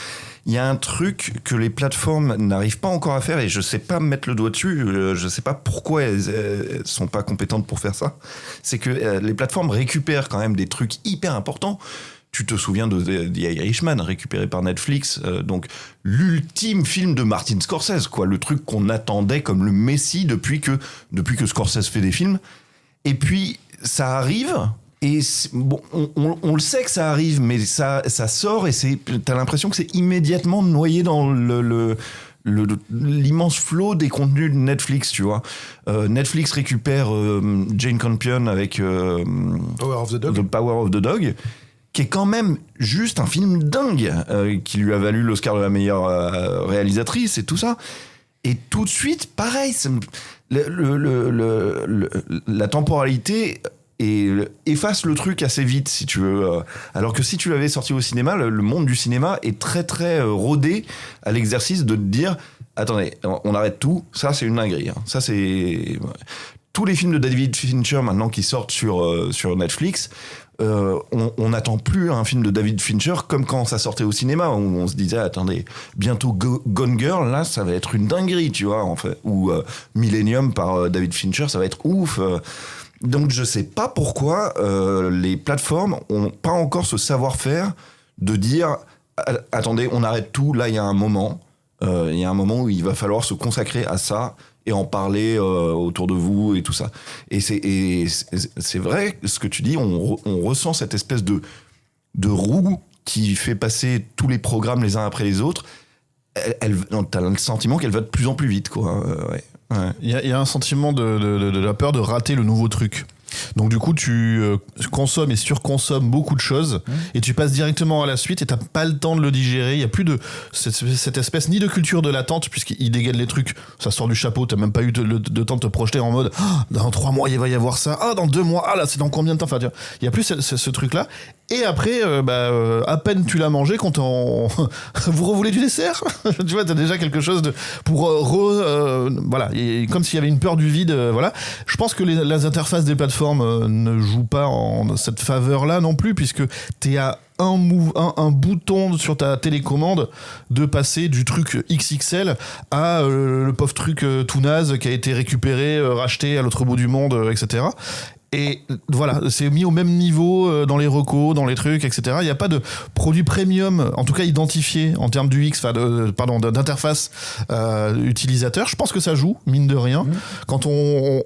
Il y a un truc que les plateformes n'arrivent pas encore à faire, et je sais pas mettre le doigt dessus, je sais pas pourquoi elles sont pas compétentes pour faire ça. C'est que les plateformes récupèrent quand même des trucs hyper importants. Tu te souviens de The Irishman, récupéré par Netflix, donc l'ultime film de Martin Scorsese, quoi, le truc qu'on attendait comme le messie depuis que Scorsese fait des films. Et puis ça arrive, et bon, on le sait que ça arrive, mais ça sort, et t'as l'impression que c'est immédiatement noyé dans l'immense flot des contenus de Netflix, tu vois. Netflix récupère Jane Campion avec The Power of the Dog, qui est quand même juste un film dingue, qui lui a valu l'Oscar de la meilleure réalisatrice et tout ça. Et tout de suite, pareil, la temporalité efface le truc assez vite, si tu veux. Alors que si tu l'avais sorti au cinéma, le monde du cinéma est très très rodé à l'exercice de te dire attendez, on arrête tout, ça c'est une dinguerie. Hein. Ça c'est... Tous les films de David Fincher maintenant qui sortent sur Netflix, on n'attend plus un film de David Fincher comme quand ça sortait au cinéma, où on se disait attendez, bientôt Gone Girl, là ça va être une dinguerie, tu vois, en fait, ou Millennium par David Fincher, ça va être ouf. Donc je sais pas pourquoi les plateformes ont pas encore ce savoir-faire de dire attendez, on arrête tout, là il y a un moment où il va falloir se consacrer à ça et en parler autour de vous et tout ça. Et c'est vrai ce que tu dis, on ressent cette espèce de roue qui fait passer tous les programmes les uns après les autres. T'as le sentiment qu'elle va de plus en plus vite, quoi. Ouais. Il y a un sentiment de la peur de rater le nouveau truc. Donc du coup tu consommes et surconsommes beaucoup de choses et tu passes directement à la suite et t'as pas le temps de le digérer. Il y a plus de cette espèce ni de culture de l'attente, puisqu'ils dégainent les trucs, ça sort du chapeau, t'as même pas eu de temps de te projeter en mode dans 3 mois il va y avoir ça, dans 2 mois, là c'est dans combien de temps, enfin, il y a plus ce truc là. Et après, à peine tu l'as mangé, quand vous revoulez du dessert. Tu vois, t'as déjà quelque chose voilà, et comme s'il y avait une peur du vide. Voilà. Je pense que les interfaces des plateformes ne jouent pas en cette faveur-là non plus, puisque t'es à un bouton sur ta télécommande de passer du truc XXL à le pauvre truc tout naze qui a été récupéré, racheté à l'autre bout du monde, etc. Et voilà, c'est mis au même niveau dans les recos, dans les trucs, etc. Il n'y a pas de produit premium, en tout cas identifié en termes d'UX, d'interface utilisateur. Je pense que ça joue, mine de rien. Quand on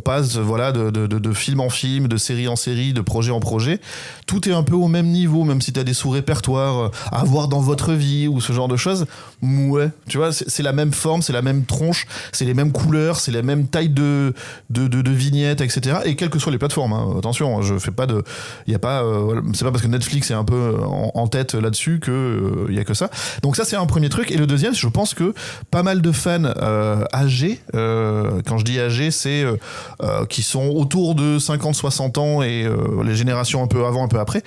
passe voilà, de film en film, de série en série, de projet en projet, tout est un peu au même niveau, même si tu as des sous-répertoires à voir dans votre vie ou ce genre de choses. Ouais, tu vois, c'est la même forme, c'est la même tronche, c'est les mêmes couleurs, c'est la même taille de vignettes, etc. Et quelles que soient les plateformes, hein. Attention, je fais pas de, il y a pas, c'est pas parce que Netflix est un peu en tête là-dessus que il y a que ça. Donc ça c'est un premier truc. Et le deuxième, je pense que pas mal de fans âgés, quand je dis âgés, c'est qui sont autour de 50-60 ans et les générations un peu avant, un peu après,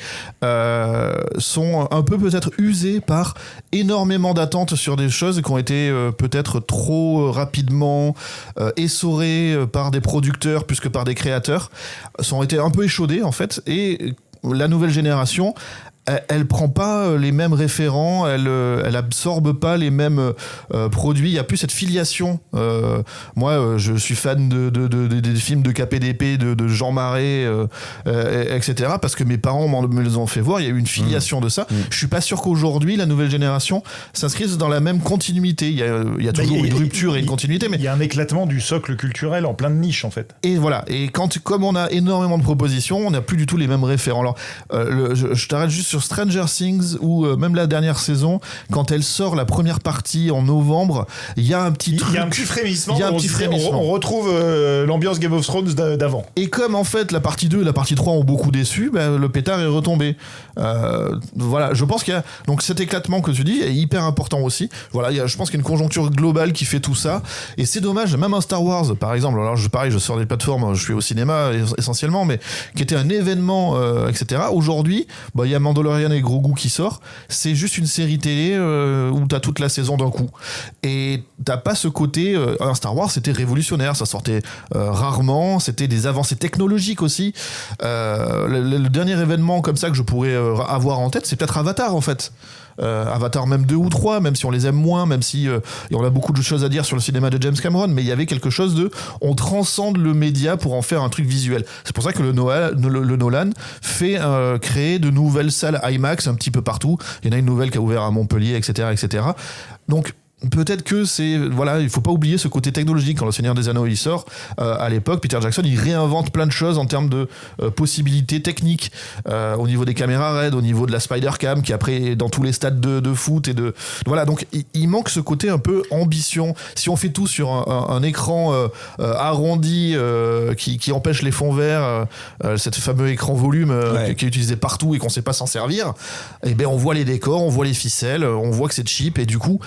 sont un peu peut-être usés par énormément d'attentes sur des choses qui ont été peut-être trop rapidement essorées par des producteurs plus que par des créateurs, sont été un peu échaudés en fait, et la nouvelle génération elle prend pas les mêmes référents, elle absorbe pas les mêmes produits. Il y a plus cette filiation. Moi, je suis fan des films de KPDP, de Jean Marais, etc. Parce que mes parents me les ont fait voir. Il y a eu une filiation de ça. Je suis pas sûr qu'aujourd'hui la nouvelle génération s'inscrive dans la même continuité. Il y a toujours une rupture et une continuité, mais il y a un éclatement du socle culturel en plein de niches en fait. Et voilà. Et comme on a énormément de propositions, on n'a plus du tout les mêmes référents. Alors, je t'arrête juste sur Stranger Things, ou même la dernière saison, quand elle sort la première partie en novembre, il y a un petit truc. Il y a un petit frémissement. On retrouve l'ambiance Game of Thrones d'avant. Et comme en fait la partie 2 et la partie 3 ont beaucoup déçu, le pétard est retombé. Voilà, je pense qu'il y a donc cet éclatement que tu dis est hyper important aussi. Voilà, je pense qu'il y a une conjoncture globale qui fait tout ça. Et c'est dommage, même un Star Wars par exemple. Alors pareil, je sors des plateformes, je suis au cinéma essentiellement, mais qui était un événement, etc. Aujourd'hui, il y a Mandalorian et Grogu qui sort, c'est juste une série télé où t'as toute la saison d'un coup. Et t'as pas ce côté. Un Star Wars, c'était révolutionnaire, ça sortait rarement, c'était des avancées technologiques aussi. Le dernier événement comme ça que je pourrais avoir en tête, c'est peut-être Avatar en fait. Avatar même 2 ou 3, même si on les aime moins, même si on a beaucoup de choses à dire sur le cinéma de James Cameron, mais il y avait quelque chose de on transcende le média pour en faire un truc visuel. C'est pour ça que le Nolan fait créer de nouvelles salles IMAX un petit peu partout. Il y en a une nouvelle qui a ouvert à Montpellier, etc. Donc peut-être que c'est voilà, il faut pas oublier ce côté technologique. Quand Le Seigneur des Anneaux il sort, à l'époque Peter Jackson il réinvente plein de choses en termes de possibilités techniques, au niveau des caméras RED, au niveau de la Spider-Cam qui après est dans tous les stades de foot et de voilà, donc il manque ce côté un peu ambition. Si on fait tout sur un écran arrondi qui empêche les fonds verts, cet fameux écran volume qui est utilisé partout et qu'on sait pas s'en servir, et ben on voit les décors, on voit les ficelles, on voit que c'est cheap et du coup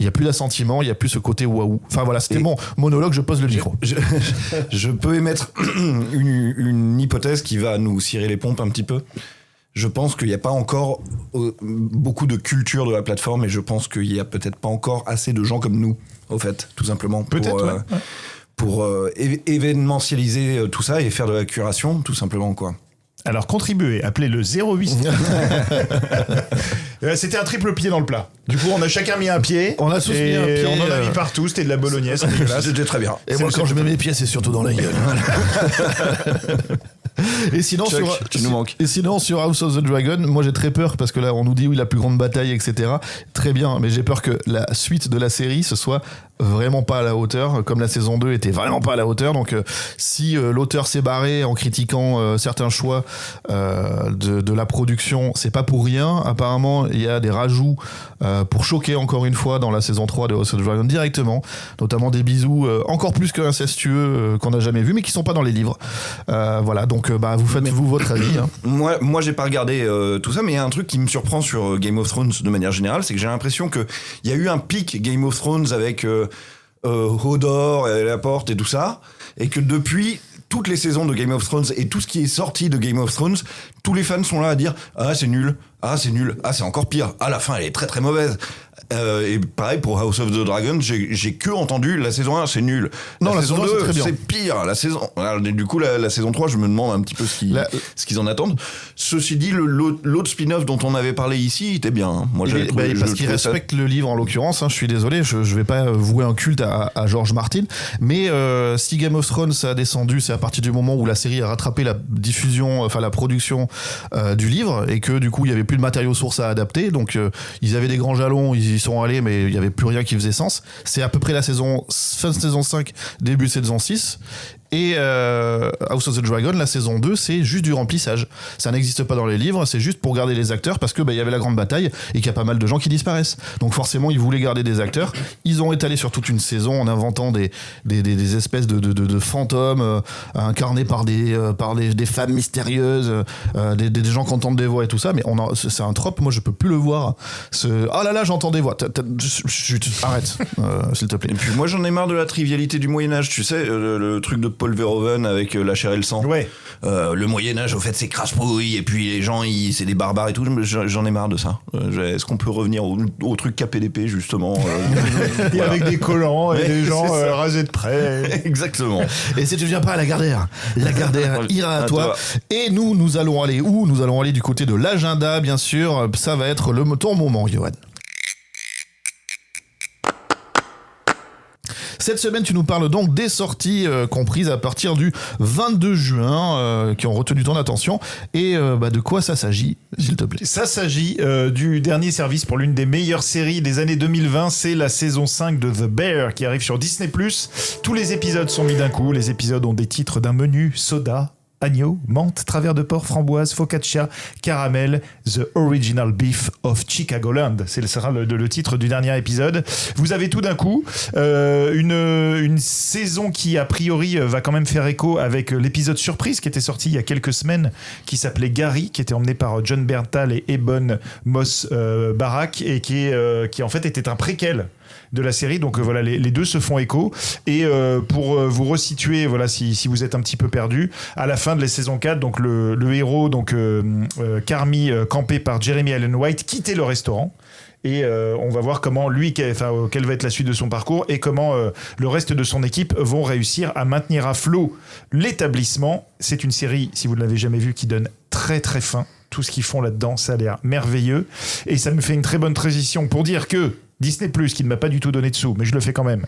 il n'y a plus d'assentiment, il n'y a plus ce côté waouh. Enfin voilà, c'était mon monologue, je pose le micro. Je peux émettre une hypothèse qui va nous cirer les pompes un petit peu. Je pense qu'il n'y a pas encore beaucoup de culture de la plateforme et je pense qu'il n'y a peut-être pas encore assez de gens comme nous, au fait, tout simplement. Pour événementialiser tout ça et faire de la curation, tout simplement, quoi. Alors contribuez, appelez le 08. C'était un triple pied dans le plat. Du coup, on a chacun mis un pied. On a tous mis un pied. On en a mis partout. C'était de la bolognaise. C'était très bien. Et moi, quand je mets mes pieds, c'est surtout dans la gueule. Et sinon, tu nous manques. Et sinon, sur House of the Dragon, moi j'ai très peur parce que là, on nous dit oui, la plus grande bataille, etc. Très bien, mais j'ai peur que la suite de la série, ce soit vraiment pas à la hauteur, comme la saison 2 était vraiment pas à la hauteur. Donc, si l'auteur s'est barré en critiquant certains choix de la production, c'est pas pour rien. Apparemment, il y a des rajouts pour choquer encore une fois dans la saison 3 de House of the Dragon directement, notamment des bisous encore plus que incestueux qu'on n'a jamais vu, mais qui sont pas dans les livres. Voilà, donc vous faites-vous votre avis. Hein. Moi, j'ai pas regardé tout ça, mais il y a un truc qui me surprend sur Game of Thrones de manière générale, c'est que j'ai l'impression qu'il y a eu un pic Game of Thrones avec Hodor et la Porte et tout ça, et que depuis toutes les saisons de Game of Thrones et tout ce qui est sorti de Game of Thrones, tous les fans sont là à dire « Ah, c'est nul. Ah, c'est nul. Ah, c'est encore pire. Ah, la fin, elle est très très mauvaise. » Et pareil pour House of the Dragon, j'ai que entendu la saison 1 c'est nul. Non, la saison 2 c'est pire. La saison, alors, du coup la saison 3 je me demande un petit peu ce qu'ils en attendent. Ceci dit, l'autre spin-off dont on avait parlé ici était bien. Hein. Moi parce qu'il respecte le livre en l'occurrence. Hein, je suis désolé, je vais pas vouer un culte à George Martin, mais si Game of Thrones a descendu, c'est à partir du moment où la série a rattrapé la diffusion, enfin la production du livre, et que du coup il y avait plus de matériaux sources à adapter, donc ils avaient des grands jalons, ils y sont allés, mais il y avait plus rien qui faisait sens. C'est à peu près fin de saison 5, début de saison 6. Et House of the Dragon, la saison 2, c'est juste du remplissage. Ça n'existe pas dans les livres, c'est juste pour garder les acteurs, parce que il y avait la grande bataille et qu'il y a pas mal de gens qui disparaissent. Donc forcément, ils voulaient garder des acteurs. Ils ont étalé sur toute une saison en inventant des espèces de fantômes incarnés par des femmes mystérieuses, des gens qui entendent des voix et tout ça. Mais c'est un trope. Moi, je peux plus le voir. Oh là là, j'entends des voix. Arrête, s'il te plaît. Et puis moi, j'en ai marre de la trivialité du Moyen-Âge. Tu sais, le truc de Paul Verhoeven avec la chair et le sang. Ouais. Le Moyen-Âge, au fait, c'est crasse-pourri, et puis les gens, c'est des barbares et tout. J'en ai marre de ça. Est-ce qu'on peut revenir au truc KPDP, justement et avec des collants et des gens rasés de près. Exactement. Et si tu viens pas à la Gardère ira à toi. Et nous allons aller où ? Nous allons aller du côté de l'agenda, bien sûr. Ça va être ton moment, Johan. Cette semaine, tu nous parles donc des sorties comprises à partir du 22 juin qui ont retenu ton attention. Et de quoi ça s'agit, s'il te plaît ? Ça s'agit du dernier service pour l'une des meilleures séries des années 2020. C'est la saison 5 de The Bear qui arrive sur Disney+. Tous les épisodes sont mis d'un coup. Les épisodes ont des titres d'un menu: soda, agneau, menthe, travers de porc, framboise, focaccia, caramel, The Original Beef of Chicagoland. Ce sera le titre du dernier épisode. Vous avez tout d'un coup une saison qui, a priori, va quand même faire écho avec l'épisode surprise qui était sorti il y a quelques semaines, qui s'appelait Gary, qui était emmené par John Berntal et Ebon Moss-Barack, et qui en fait était un préquel de la série. Donc voilà, les deux se font écho. Et pour vous resituer, voilà, si vous êtes un petit peu perdu, à la fin de la saison 4, donc le héros, donc Carmy, campé par Jeremy Allen White, quittait le restaurant. Et on va voir comment quelle va être la suite de son parcours, et comment le reste de son équipe vont réussir à maintenir à flot l'établissement. C'est une série, si vous ne l'avez jamais vue, qui donne très très faim. Tout ce qu'ils font là-dedans, ça a l'air merveilleux. Et ça me fait une très bonne transition pour dire que Disney+, qui ne m'a pas du tout donné de sous, mais je le fais quand même,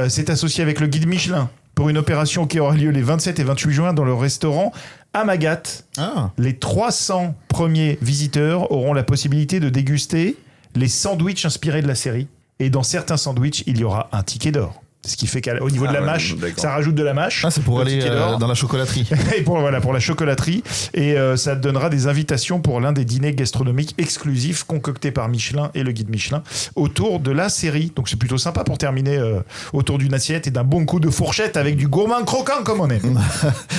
s'est associé avec le Guide Michelin pour une opération qui aura lieu les 27 et 28 juin dans le restaurant Amagat. Les 300 premiers visiteurs auront la possibilité de déguster les sandwichs inspirés de la série. Et dans certains sandwichs, il y aura un ticket d'or. Ce qui fait qu'au niveau de la mâche, ça rajoute de la mâche. C'est pour aller dans la chocolaterie. Et pour la chocolaterie. Et ça donnera des invitations pour l'un des dîners gastronomiques exclusifs concoctés par Michelin et le Guide Michelin autour de la série. Donc c'est plutôt sympa pour terminer autour d'une assiette et d'un bon coup de fourchette avec du gourmand croquant comme on aime.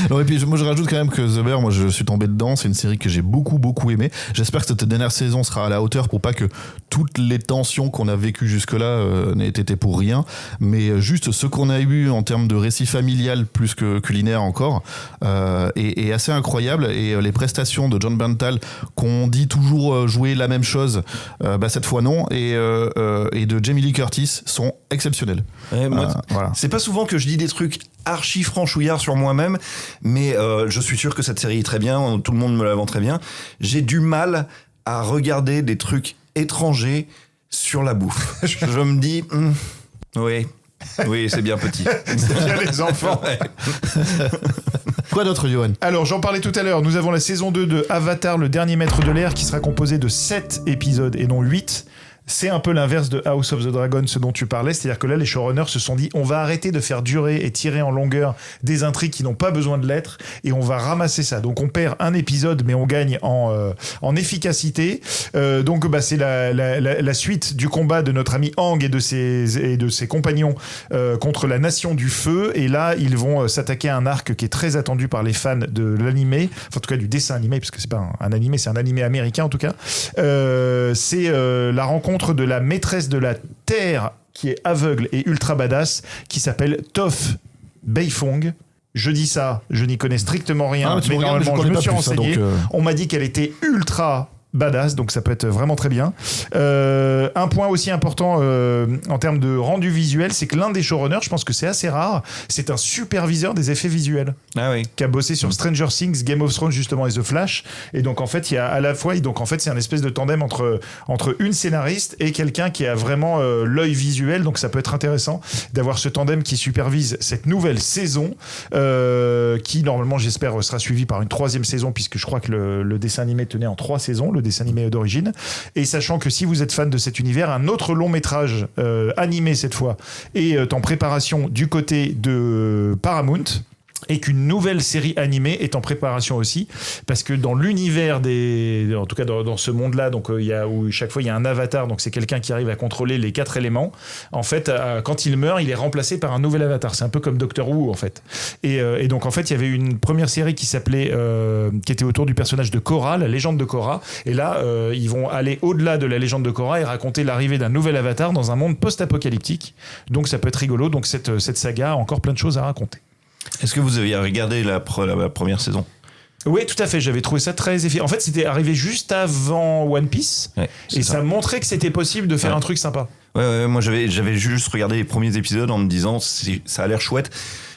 Et puis moi je rajoute quand même que The Bear, moi je suis tombé dedans. C'est une série que j'ai beaucoup aimé. J'espère que cette dernière saison sera à la hauteur pour pas que toutes les tensions qu'on a vécues jusque-là n'aient été pour rien. Mais juste ce qu'on a eu en termes de récit familial plus que culinaire encore est assez incroyable, et les prestations de John Berntal, qu'on dit toujours jouer la même chose, cette fois non, et de Jamie Lee Curtis sont exceptionnels. Voilà. C'est pas souvent que je dis des trucs archi franchouillards sur moi-même, mais je suis sûr que cette série est très bien, tout le monde me la vend très bien. J'ai du mal à regarder des trucs étrangers sur la bouffe. Je me dis oui, c'est bien petit. C'est bien les enfants. Ouais. Quoi d'autre, Johan ? Alors, j'en parlais tout à l'heure. Nous avons la saison 2 de Avatar, le dernier maître de l'air, qui sera composée de 7 épisodes et non 8. C'est un peu l'inverse de House of the Dragon, ce dont tu parlais. C'est-à-dire que là, les showrunners se sont dit, on va arrêter de faire durer et tirer en longueur des intrigues qui n'ont pas besoin de l'être, et on va ramasser ça. Donc, on perd un épisode, mais on gagne en efficacité. Donc, c'est la suite du combat de notre ami Aang et de ses compagnons contre la Nation du Feu. Et là, ils vont s'attaquer à un arc qui est très attendu par les fans de l'animé, enfin, en tout cas du dessin animé, parce que c'est pas un animé, c'est un animé américain en tout cas. C'est la rencontre de la maîtresse de la Terre qui est aveugle et ultra badass, qui s'appelle Toph Beifong. Je dis ça, je n'y connais strictement rien, mais normalement je me suis renseigné. On m'a dit qu'elle était ultra badass, donc ça peut être vraiment très bien. Un point aussi important en termes de rendu visuel, c'est que l'un des showrunners, je pense que c'est assez rare, c'est un superviseur des effets visuels qui a bossé sur Stranger Things, Game of Thrones justement et The Flash, et donc en fait il y a à la fois, donc en fait c'est un espèce de tandem entre une scénariste et quelqu'un qui a vraiment l'œil visuel, donc ça peut être intéressant d'avoir ce tandem qui supervise cette nouvelle saison qui normalement j'espère sera suivie par une 3e saison, puisque je crois que le dessin animé tenait en 3 saisons, le dessin animé d'origine, et sachant que si vous êtes fan de cet univers, un autre long métrage animé cette fois est en préparation du côté de Paramount, et qu'une nouvelle série animée est en préparation aussi, parce que dans l'univers en tout cas dans ce monde-là, donc où chaque fois il y a un avatar, donc c'est quelqu'un qui arrive à contrôler les 4 éléments. En fait, quand il meurt, il est remplacé par un nouvel avatar. C'est un peu comme Doctor Who en fait. Et donc en fait, il y avait une première série qui s'appelait, qui était autour du personnage de Korra, la légende de Korra. Et là, ils vont aller au-delà de la légende de Korra et raconter l'arrivée d'un nouvel avatar dans un monde post-apocalyptique. Donc ça peut être rigolo. Donc cette saga a encore plein de choses à raconter. Est-ce que vous aviez regardé la première saison ? Oui, tout à fait. J'avais trouvé ça très efficace. En fait, c'était arrivé juste avant One Piece, et ça montrait que c'était possible de faire un truc sympa. Ouais, moi j'avais juste regardé les premiers épisodes en me disant ça a l'air chouette.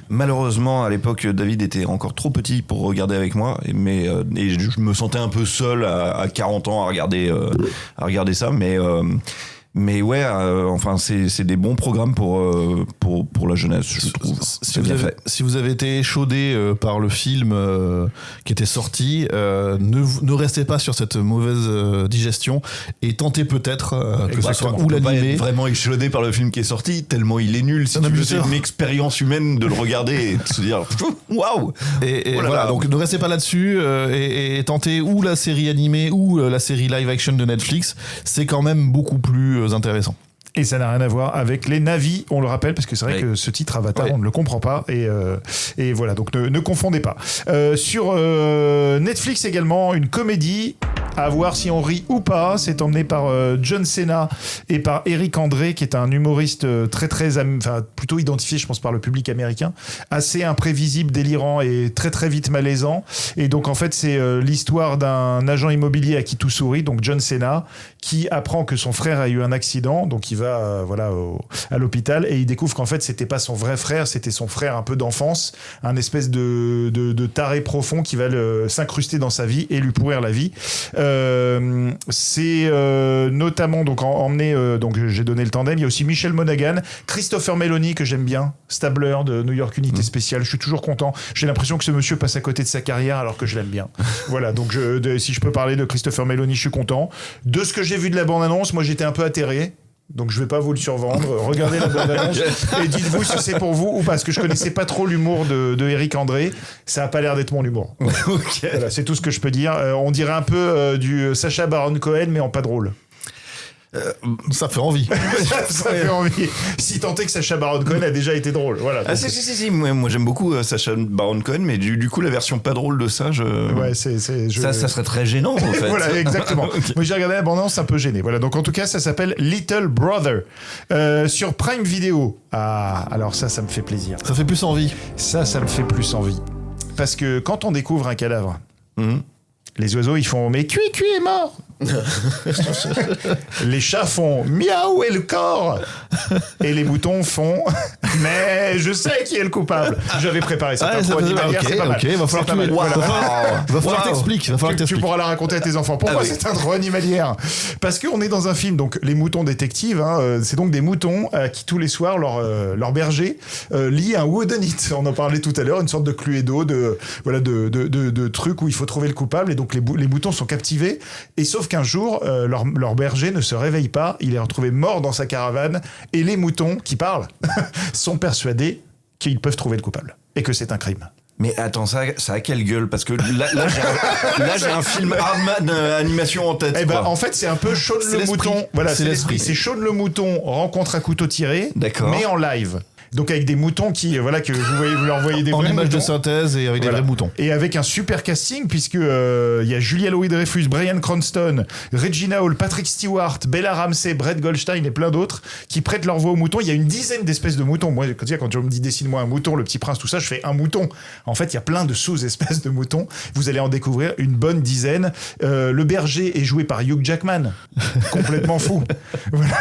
Malheureusement, à l'époque, David était encore trop petit pour regarder avec moi, et je me sentais un peu seul à 40 ans à regarder ça, mais ouais, enfin c'est des bons programmes pour la jeunesse, je trouve. Si vous avez été échaudé par le film qui était sorti, ne restez pas sur cette mauvaise digestion et tentez peut-être que ce soit ou l'animé. Vraiment échaudé par le film qui est sorti, tellement il est nul. Si tu veux, c'est une expérience humaine de le regarder et de se dire waouh. Et voilà, donc ne restez pas là-dessus et tentez ou la série animée ou la série live action de Netflix. C'est quand même beaucoup plus intéressant. Et ça n'a rien à voir avec les navis, on le rappelle, parce que c'est vrai que ce titre Avatar, on ne le comprend pas. Et voilà, donc ne confondez pas. Sur Netflix également, une comédie, à voir si on rit ou pas. C'est emmené par John Cena et par Eric André, qui est un humoriste plutôt identifié, je pense, par le public américain. Assez imprévisible, délirant et très très vite malaisant. Et donc en fait, c'est l'histoire d'un agent immobilier à qui tout sourit, donc John Cena, qui apprend que son frère a eu un accident, donc il va à l'hôpital et il découvre qu'en fait c'était pas son vrai frère, c'était son frère un peu d'enfance, un espèce de taré profond qui va s'incruster dans sa vie et lui pourrir la vie. C'est notamment donc emmené, donc j'ai donné le tandem, il y a aussi Michel Monaghan, Christopher Meloni que j'aime bien, Stabler de New York Unité Spéciale, je suis toujours content, j'ai l'impression que ce monsieur passe à côté de sa carrière alors que je l'aime bien. Voilà, donc si je peux parler de Christopher Meloni, je suis content. De ce que j'ai vu de la bande-annonce, moi j'étais un peu atterré. Donc je vais pas vous le survendre. Regardez la bande-annonce et dites-vous si c'est pour vous ou pas. Parce que je connaissais pas trop l'humour de Eric André. Ça a pas l'air d'être mon humour. Okay. Voilà, c'est tout ce que je peux dire. On dirait un peu du Sacha Baron Cohen, mais en pas drôle. Ça fait envie. ça fait envie. Si tant est que Sacha Baron Cohen a déjà été drôle. Voilà. Ah, si. Moi j'aime beaucoup Sacha Baron Cohen, mais du coup la version pas drôle de ça, ça serait très gênant en fait. Voilà, exactement. Okay. Moi j'ai regardé la bande-annonce un peu gêné. Voilà, donc en tout cas ça s'appelle Little Brother sur Prime Video. Ah, alors ça me fait plaisir. Ça fait plus envie. Ça me fait plus envie. Parce que quand on découvre un cadavre, les oiseaux ils font mais cuit est mort. Les chats font miaou et le corps, et les moutons font mais je sais qui est le coupable. J'avais préparé ça. C'est pas mal. Va falloir t'expliquer. Tu pourras la raconter à tes enfants. Pourquoi cette intro animalière? Parce qu'on est dans un film, donc les moutons détectives. C'est donc des moutons qui tous les soirs leur berger lit un whodunit. On en parlait tout à l'heure, une sorte de cluedo de trucs où il faut trouver le coupable, et donc les moutons sont captivés. Et sauf qu'un jour, leur berger ne se réveille pas, il est retrouvé mort dans sa caravane, et les moutons, qui parlent, sont persuadés qu'ils peuvent trouver le coupable, et que c'est un crime. Mais attends, ça a quelle gueule? Parce que là j'ai un film Hardman animation en tête. En fait, c'est un peu Shaun le mouton. Voilà, c'est l'esprit. C'est Shaun le mouton rencontre un couteau tiré, mais en live. Donc avec des moutons qui, que vous leur voyez des en vrais image moutons. de synthèse et avec des vrais moutons. Et avec un super casting, puisque il y a Julia Louis-Dreyfus, Bryan Cranston, Regina Hall, Patrick Stewart, Bella Ramsey, Brett Goldstein et plein d'autres qui prêtent leur voix aux moutons. Il y a une dizaine d'espèces de moutons. Moi, quand on me dit dessine-moi un mouton, le Petit Prince, tout ça, je fais un mouton. En fait, il y a plein de sous-espèces de moutons. Vous allez en découvrir une bonne dizaine. Le berger est joué par Hugh Jackman. Complètement fou. Voilà.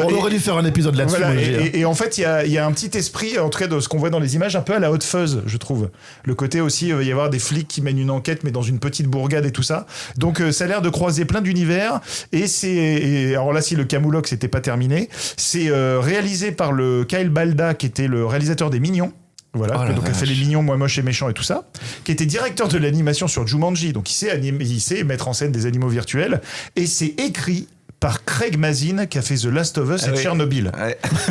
On aurait dû faire un épisode là-dessus. Voilà, et en fait, il y a un petit esprit, en tout cas de ce qu'on voit dans les images, un peu à la Hot Fuzz, je trouve. Le côté aussi, il va y avoir des flics qui mènent une enquête, mais dans une petite bourgade et tout ça. Donc, ça a l'air de croiser plein d'univers. Alors là, si le Camoulox c'était pas terminé, c'est réalisé par le Kyle Balda, qui était le réalisateur des Mignons. Voilà, donc il a fait les Mignons, Moi Moche et Méchant et tout ça, qui était directeur de l'animation sur Jumanji, donc il sait mettre en scène des animaux virtuels, et c'est écrit par Craig Mazin qui a fait The Last of Us et Tchernobyl.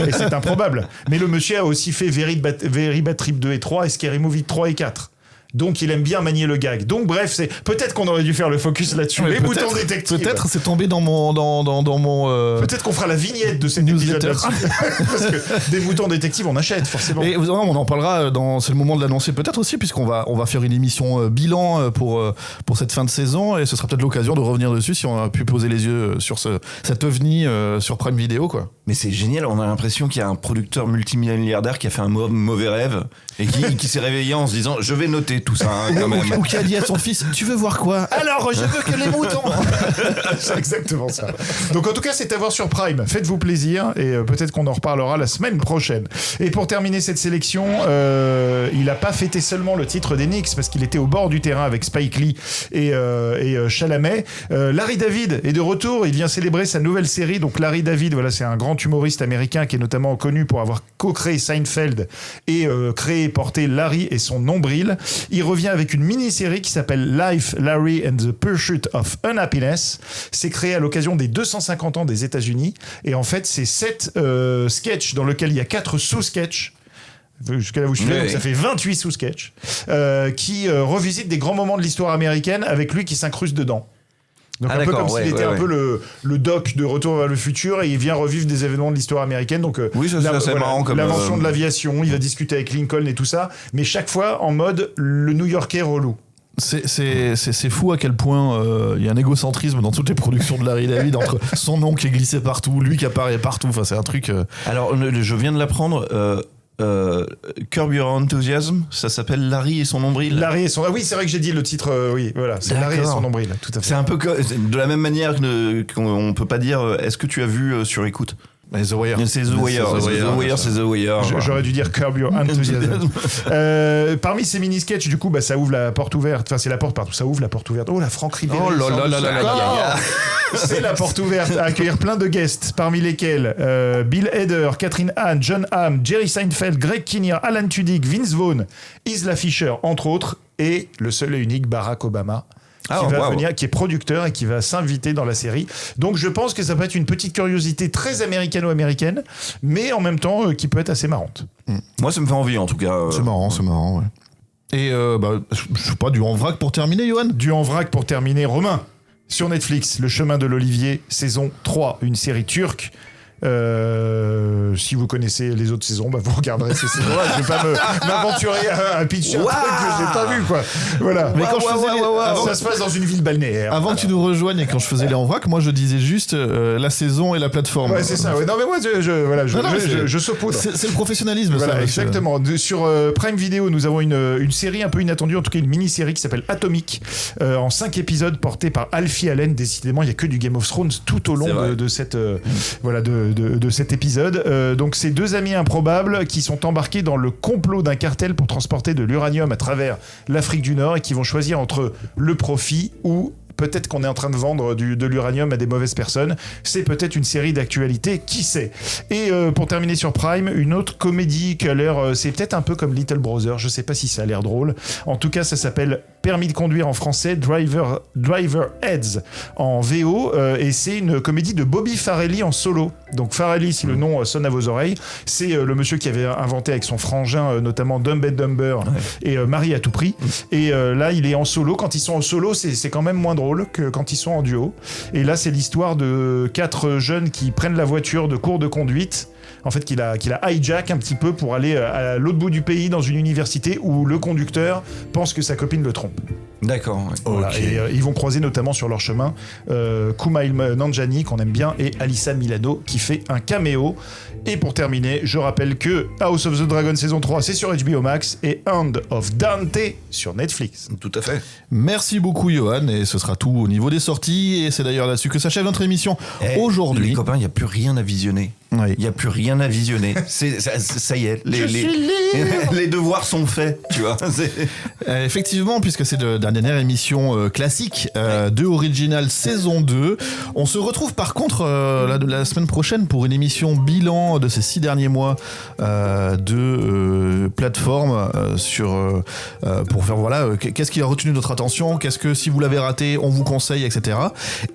Et c'est improbable. Mais le monsieur a aussi fait Very Bad Trip 2 et 3 et Scary Movie 3 et 4. Donc il aime bien manier le gag. Donc bref, peut-être qu'on aurait dû faire le focus là-dessus. Les moutons détectives. Peut-être c'est tombé dans mon Peut-être qu'on fera la vignette de cet épisode là-dessus. Parce que des moutons détectives, on achète forcément. Et on en parlera c'est le moment de l'annoncer peut-être aussi, puisqu'on va faire une émission bilan pour cette fin de saison, et ce sera peut-être l'occasion de revenir dessus si on a pu poser les yeux sur cet ovni sur Prime Video, quoi. Mais c'est génial, on a l'impression qu'il y a un producteur multimilliardaire qui a fait un mauvais rêve et qui s'est réveillé en se disant je vais noter tout ça quand même. Ou qui a dit à son fils tu veux voir quoi? Alors je veux que les moutons. C'est exactement ça. Donc en tout cas c'est à voir sur Prime, faites-vous plaisir et peut-être qu'on en reparlera la semaine prochaine. Et pour terminer cette sélection, il a pas fêté seulement le titre des Knicks parce qu'il était au bord du terrain avec Spike Lee et Chalamet. Larry David est de retour, il vient célébrer sa nouvelle série. Donc Larry David, voilà, c'est un grand humoriste américain qui est notamment connu pour avoir co-créé Seinfeld et créé et porté Larry et son nombril. Il revient avec une mini-série qui s'appelle Life, Larry and the Pursuit of Unhappiness. C'est créé à l'occasion des 250 ans des États-Unis. Et en fait, c'est 7 sketchs dans lesquels il y a 4 sous-sketchs. Jusqu'à là vous suivez, donc ça fait 28 sous-sketchs qui revisitent des grands moments de l'histoire américaine avec lui qui s'incruste dedans. Donc un peu comme s'il était un peu le doc de Retour vers le futur et il vient revivre des événements de l'histoire américaine. Donc c'est marrant comme l'invention de l'aviation, il va discuter avec Lincoln et tout ça, mais chaque fois en mode le New-Yorkais relou. C'est fou à quel point il y a un égocentrisme dans toutes les productions de Larry David, entre son nom qui est glissé partout, lui qui apparaît partout, enfin c'est un truc... Alors je viens de l'apprendre... Curb Your Enthusiasm, ça s'appelle Larry et son nombril. Larry et son... Ah oui, c'est vrai que j'ai dit le titre, oui, voilà, c'est Larry et son nombril, tout à fait. C'est un peu de la même manière qu'on peut pas dire est-ce que tu as vu sur écoute The Wire. C'est The Wire. C'est The Wire. J'aurais dû dire Curb Your Enthusiasm. Parmi ces mini-sketchs, du coup, ça ouvre la porte ouverte. Enfin, c'est la porte partout. Ça ouvre la porte ouverte. Oh, la Franck Ribéry. Oh là là là là. C'est la porte ouverte à accueillir plein de guests, parmi lesquels Bill Hader, Catherine Hahn, John Hamm, Jerry Seinfeld, Greg Kinnear, Alan Tudyk, Vince Vaughn, Isla Fisher, entre autres, et le seul et unique Barack Obama. Venir, qui est producteur et qui va s'inviter dans la série. Donc je pense que ça peut être une petite curiosité très américano-américaine, mais en même temps qui peut être assez marrante. Moi ça me fait envie en tout cas. C'est marrant, ouais. Et je sais pas, du en vrac pour terminer, Johan. Du en vrac pour terminer, Romain. Sur Netflix, Le Chemin de l'Olivier, saison 3, une série turque. Si vous connaissez les autres saisons, vous regarderez ces saisons-là. Je vais pas m'aventurer à pitcher un truc que j'ai pas vu, quoi. Voilà. Mais quand je faisais ça se passe dans une ville balnéaire. Avant que tu nous rejoignes et quand je faisais les en vrac, moi je disais juste la saison et la plateforme. Ouais, c'est ça. Ouais. Non, mais moi je saupoudre. C'est le professionnalisme. Voilà, ça, exactement. Sur Prime Video, nous avons une série un peu inattendue, en tout cas une mini-série qui s'appelle Atomic, en 5 épisodes, portée par Alfie Allen. Décidément, il y a que du Game of Thrones tout au long de cette de cet épisode. Donc ces deux amis improbables qui sont embarqués dans le complot d'un cartel pour transporter de l'uranium à travers l'Afrique du Nord et qui vont choisir entre le profit ou peut-être qu'on est en train de vendre de l'uranium à des mauvaises personnes. C'est peut-être une série d'actualité, qui sait. Et pour terminer sur Prime, une autre comédie qui a l'air... c'est peut-être un peu comme Little Brother, je sais pas si ça a l'air drôle. En tout cas, ça s'appelle Permis de conduire en français, Driver Heads en VO, et c'est une comédie de Bobby Farrelly en solo. Donc Farrelly, si le nom sonne à vos oreilles, c'est le monsieur qui avait inventé avec son frangin, notamment Dumb and Dumber et Marie à tout prix. Et là, il est en solo. Quand ils sont en solo, c'est quand même moins drôle que quand ils sont en duo. Et là, c'est l'histoire de 4 jeunes qui prennent la voiture de cours de conduite en fait qu'il a hijack un petit peu pour aller à l'autre bout du pays dans une université où le conducteur pense que sa copine le trompe. D'accord. Ouais. Voilà. Okay. Et ils vont croiser notamment sur leur chemin Kumail Nanjiani qu'on aime bien et Alyssa Milano qui fait un caméo. Et pour terminer, je rappelle que House of the Dragon saison 3 c'est sur HBO Max et Hand of Dante sur Netflix. Tout à fait. Merci beaucoup Johan et ce sera tout au niveau des sorties et c'est d'ailleurs là-dessus que s'achève notre émission aujourd'hui. Les copains, il n'y a plus rien à visionner. Oui. Il n'y a plus rien à visionner. Ça y est, les devoirs sont faits, tu vois. Effectivement, puisque c'est la dernière émission classique de Original saison 2. On se retrouve par contre la semaine prochaine pour une émission bilan de ces 6 derniers mois de plateforme pour faire qu'est-ce qui a retenu notre attention, qu'est-ce que si vous l'avez raté, on vous conseille, etc.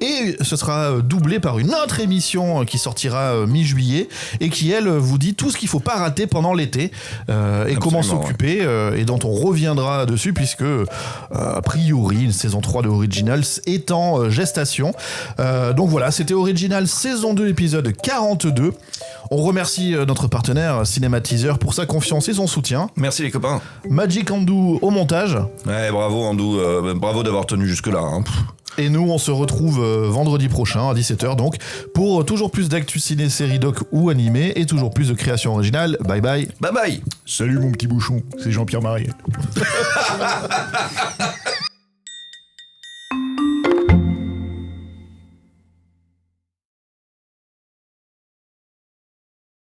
Et ce sera doublé par une autre émission qui sortira mi-juillet et qui elle vous dit tout ce qu'il faut pas rater pendant l'été et comment s'occuper et dont on reviendra dessus puisque a priori une saison 3 de Originals est en gestation. Donc voilà, c'était Original saison 2 épisode 42. On remercie notre partenaire Cinéma Teaser pour sa confiance et son soutien. Merci les copains. Magic Andou au montage. Ouais, bravo Andou, bravo d'avoir tenu jusque là. Hein. Et nous, on se retrouve vendredi prochain à 17h donc pour toujours plus d'actu ciné, série doc ou animé et toujours plus de créations originales. Bye bye. Bye bye. Salut mon petit bouchon, c'est Jean-Pierre Mariel.